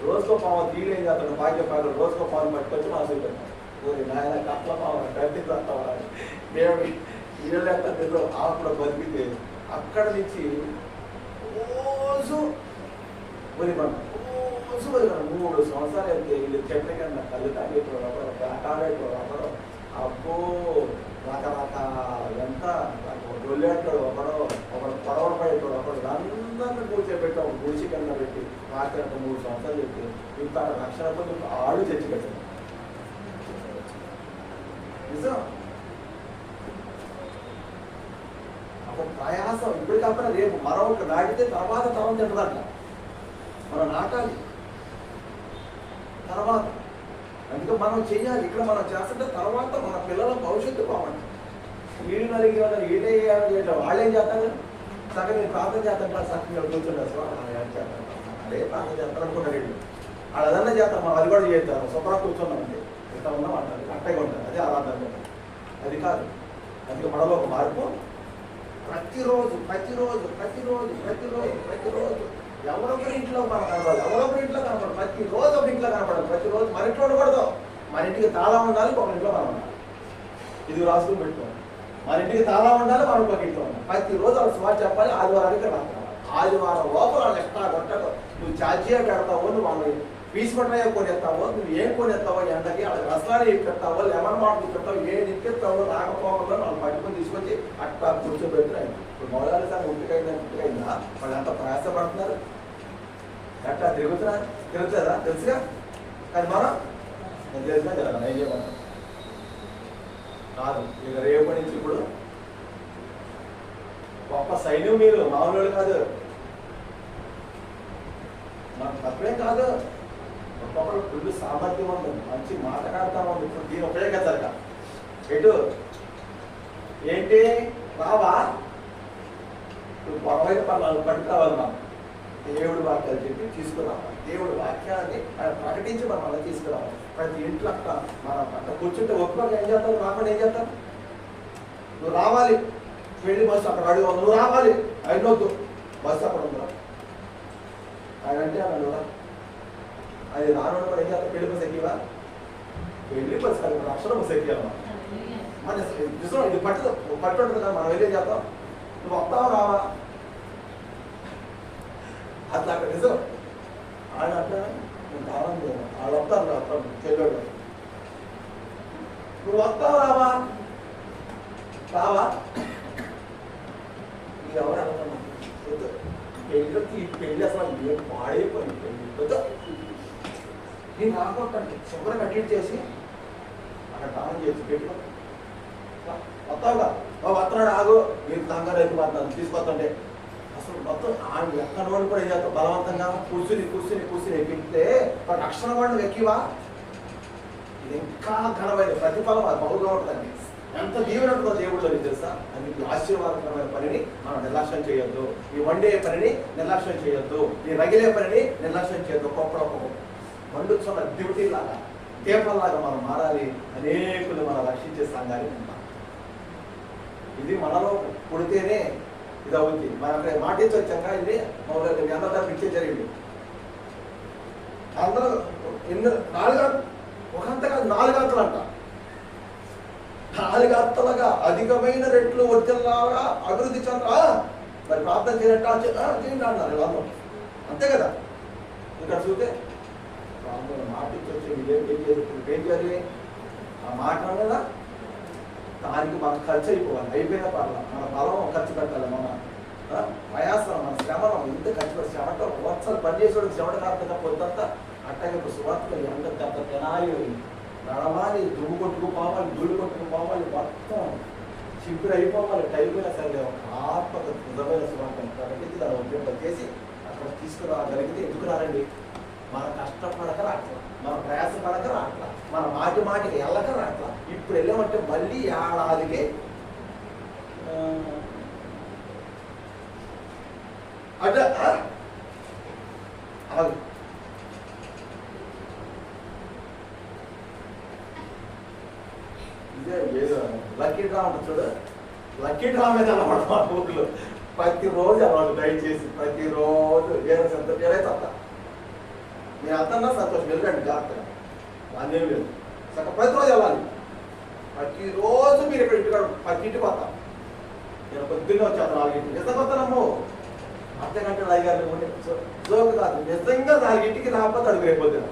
రోజుకో పావు తీయడం ఏం చేస్తాడు, భాగ్యపాలు రోజుకో పాలు పట్టుకొచ్చి మా చూపెట్టాం. నాయన కట్ల పావు కట్టి తస్తావా దేవుడి వీళ్ళు ఎంత నిద్ర ఆకుడ బతికితే అక్కడి నుంచి రోజు వరికొండ, రోజు వరికొండ 3 సంవత్సరాలు వెళ్తే వీళ్ళు చెట్ల కింద కళ్ళు తాగేటోడు ఒకడు, ఆటాడేటోడు ఒకడు, అబ్బో రకరకాల ఎంత డొల్లేటోడు ఒకడు పొడవలు పడేటోడు ఒకడు, అందరిని కూర్చోబెట్టాం. గుడిసి కింద పెట్టి రాత్రి 3 సంవత్సరాలు చెప్తే ఇంత రక్షణ పొంది ఆళ్ళు చర్చి కట్టారు. నిజం. ఒక ప్రయాసం ఇప్పుడు కాకుండా రేపు మరొక నాటితే తర్వాత తరం తింటదంట. మనం నాటాలి తర్వాత, అందుకే మనం చెయ్యాలి. ఇక్కడ మనం చేస్తుంటే తర్వాత మన పిల్లల భవిష్యత్తు బాగుంటుంది. వీళ్ళు నలిగి వాళ్ళు వీళ్ళే వాళ్ళేం చేస్తారు, సగం మీరు ప్రార్థన చేస్తాంటారు, సగం కూర్చుంటారు, అదే ప్రార్థన చేస్తారు అనుకుంటారు. వీళ్ళు వాళ్ళు అదన్నా చేస్తారు, మనం అది కూడా చేస్తారు. శుభ్రంగా కూర్చున్నామంటే ఇట్లా ఉన్నాం అంటారు, అట్టగా ఉంటారు. అదే ఆరాధన, అది కాదు. అందుకే మనలో ఒక మార్పు ప్రతిరోజు ఎవరొకరి ఇంట్లో మనం కనపడాలి, ఎవరొకరి ఇంట్లో కనపడాలి, ప్రతిరోజు ఒక ఇంట్లో కనపడాలి. ప్రతిరోజు మన ఇంట్లో ఉండకూడదు, మన ఇంటికి తాళం ఉండాలి, ఒక ఇంట్లో మనం ఉండాలి. ఇది రాసుకుని పెట్టుకోవాలి. మన ఇంటికి తాళం ఉండాలి, మనం ఒక ఇంట్లో ఉండాలి. ప్రతిరోజు వాళ్ళు స్మార్ట్ చెప్పాలి. ఆదివారానికి రావాలి, ఆదివారం లోపల వాళ్ళు ఎక్కడ కొట్టదు. నువ్వు ఛార్జీగా పెడతావు, నువ్వు వాళ్ళు పీస్ పట్టాయో కొనేస్తావో, నువ్వు ఏం కొనేస్తావో, ఎండకి వాళ్ళకి రసాలు ఎక్కిస్తావో, లెమన్ వాటర్ ఎక్కిస్తావో, ఏది ఎక్కిస్తావో రాకపోకుండా వాళ్ళు పట్టుకొని తీసుకొచ్చి అట్లా కూర్చోబెడుతున్నాయి. ఇప్పుడు మొదలు సార్ ఉట్టికైందా వాళ్ళు ఎంత ప్రయాసపడుతున్నారు, ఎట్లా తిరుగుతుందా తెలుసుగా. కానీ మనం నేను తెలిసినా కదా ఏం చేయమన్నా కాదు. ఇక రేపటి నుంచి ఇప్పుడు గొప్ప సైన్యం, మీరు మామూలు కాదు, నాకు తప్పేం కాదు. ఒక్కొక్కరు ఫుల్ సామర్థ్యం ఉంది, మంచి మాట్లాడతా ఉంది. ఇప్పుడు దీని ఉపయోగించాలి ఎటు ఏంటి రావా, ఇప్పుడు పొరవైన పనులు పట్టుకోవాలి. మనం దేవుడి వాక్యాలు చెప్పి తీసుకురావాలి, దేవుడి వాక్యాన్ని ప్రకటించి మనం అలా తీసుకురావాలి. ప్రతి ఇంట్లో అక్కడ మనం అక్కడ కూర్చుంటే ఒక్కరు ఏం చేస్తావు, రాకుండా ఏం చేస్తావు, నువ్వు రావాలి. వెళ్ళి బస్సు అక్కడ అడుగు, నువ్వు రావాలి, అయినొద్దు బస్సు అక్కడ ఉందా ఆయన అంటే అలా అది రాను కూడా ఏం చేస్తావు, పెళ్లి బస్సు ఎక్కివా, పెళ్లి బస్సు కాదు అక్షర బస్సు ఎక్కియాలమ్మా. మన నిజం ఇది పట్టు ఉంటుంది కదా, మనం వెళ్ళేం చేస్తాం, నువ్వు వస్తావా రావా అట్లా అక్కడ నిజం. ఆయన అంటే నేను కావాలి, వాళ్ళు వస్తాను అప్పుడు చెల్లెడు, నువ్వు వస్తావా రావా ఎవరు అనుకున్నాను పెళ్ళి పెళ్ళి అసలు ఏం పాడైపోయింది. పెళ్ళి నేను రాకుంటాను, శుభ్రంగా కట్టి చేసి అక్కడ దానం చేసి పెట్టుకో వస్తావుగా, వస్తున్నాడు ఆగు, మీరు కంగారు అయితే పడతాను తీసుకొస్తుంటే అసలు మొత్తం ఆయన ఎక్కడ వాడు కూడా ఏం చేస్తాం, బలవంతంగా కూర్చుని ఎక్కితే వాడు రక్షణ వాడిని ఎక్కివా, ఇది ఇంకా ఘనమైన ప్రతిఫలం అది బహుగా ఉంటుందండి. ఎంత దీవెన ఉంటుందో దేవుడిలో తెలుసా. అది ఆశీర్వాదకరమైన పనిని మనం నిర్లక్ష్యం చేయొద్దు, ఈ వండే పనిని నిర్లక్ష్యం చేయొద్దు, ఈ రగిలే పనిని నిర్లక్ష్యం చేయొద్దు. ఒక్కొక్కరు మండుచున్న డ్యూటీ లాగా దీపంలాగా మనం మారాలి, అనేకులు మనం రక్షించే సంఘాన్ని ఉంటాం. ఇది మనలో పుడితేనే ఇది అవుతుంది. మనం అక్కడ మాటించి వచ్చాక ఇది మమ్మల్ని మీ అందరూ పిచ్చే జరిగింది. అందరూ 4 ఒకంత కాదు 4 గంటలు అంట. నాలుగు అత్తలుగా అధికమైన రెట్లు వచ్చేలాగా అభివృద్ధి చెంద మరి ప్రార్థన చేయండి అన్నారు వాళ్ళు. అంతే కదా. ఇక్కడ చూస్తే ప్రార్థన మాట ఏం చేయాలి? ఆ మాట మీద దానికి మనం ఖర్చు అయిపోవాలి. అయిపోయిన పర్లా మన బలం ఖర్చు పెట్టాలి. మన ప్రయాసం మన శ్రమను ఇంత ఖర్చు పెట్టి చెమట వత్సలు పనిచేసేవాడికి చెమట కాకుండా పొద్దంతా అట్టగా ఇప్పుడు సువార్తలు ఎంత పెద్ద తెనాలి నడవాలి, దుమ్ము కొట్టుకుపోవాలి, ధూళి కొట్టుకుపోవాలి, మొత్తం చింపిరి అయిపోవాలి. టైపోయినా సరే ఒక ఆత్మక నిజమైన సువార్తను ప్రకటించి దాన్ని ఉపయోగం చేసి అక్కడ తీసుకురాగలిగితే ఎందుకు రారండి? మన కష్టపడక రాట్లా, మన ప్రయాస పడక రాట్లా, మన మాటికి వెళ్ళక రాట్లా. ఇప్పుడు వెళ్ళామంటే మళ్ళీ ఏడాదికి అట్లా లక్కీ డ్రా ఉంటుంది చూడు, లక్కీ డ్రా మీద అలవాటు మా ఊర్లో. ప్రతిరోజు అలవాటు దయచేసి ప్రతిరోజు ఏదైతే అంత నేను అంతన్నా సంతోషం వెళ్ళండి జాగ్రత్తగా అన్నీ లేదు సగం ప్రతిరోజు వెళ్ళాలి. ప్రతిరోజు మీరు ఇక్కడ ఇంటికాడ 10 ఇంటికి వస్తాం. నేను పొద్దున్నే వచ్చాను 4 ఇంటికి. నిజంగా వస్తానమ్మో అర్ధగంట 5 గంటలు జోకు కాదు. నిజంగా 4 ఇంటికి రాకపోతే అడుగు రేపొద్దున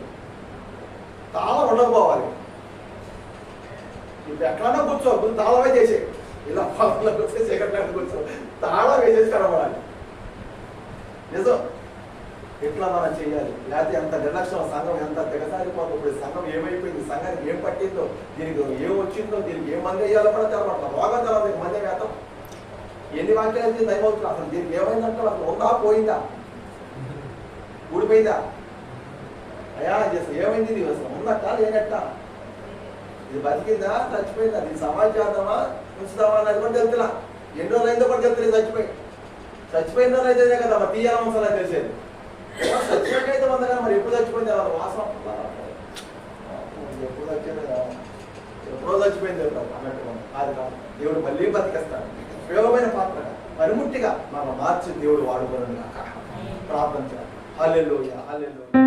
తాళం ఉండకపోవాలి. ఇప్పుడు ఎక్కడన్నా కూర్చో తాళమే చేసే ఇలా పొలంలో కూర్చో చీకట్లో కూర్చో తాళం వేసేసి కనబడాలి. నిజం ఎట్లా మనం చేయాలి? లేకపోతే ఎంత నిర్లక్ష్యం, సంఘం ఎంత తెగసారిపోతుంది. ఇప్పుడు సంఘం ఏమైపోయింది, సంఘానికి ఏం పట్టిందో, దీనికి ఏం వచ్చిందో, దీనికి ఏం మంది వేయాలో కూడా తెలపడతాం. రోగం తెలవదు, మంది వేస్తాం. ఎన్ని వాక్యాలు అయితే దైవవుతుంది. అసలు దీనికి ఏమైందంటే అసలు ఉందా పోయిందా, ఊడిపోయిందా, అయ్యా చేస్తాం ఏమైంది, ఇది అసలు ఉందట లేనట్ట, ఇది బతికిందా చచ్చిపోయిందా, దీన్ని సమాజ్ చేద్దామా ఉంచుదామా అన్నది కూడా తెలుతున్నా. ఎన్ని రోజులు అయిందో కూడా తెలుతుంది. చచ్చిపోయిన రోజు అయితే కదా మరి తీయాలంసలా తెలిసేది. చచ్చిపోయినైతే ఉంది కానీ మరి ఎప్పుడు చచ్చిపోయింది వాసన ఎప్పుడో చచ్చిపోయింది అన్నట్టు అది కాదు. దేవుడు మళ్ళీ బతికేస్తాడు. ఉపయోగమైన పాత్ర పనిముట్టిగా మనం మార్చి దేవుడు వాడుకోవడం ప్రార్థన చేయాలి. హల్లెలూయా హల్లెలూయా.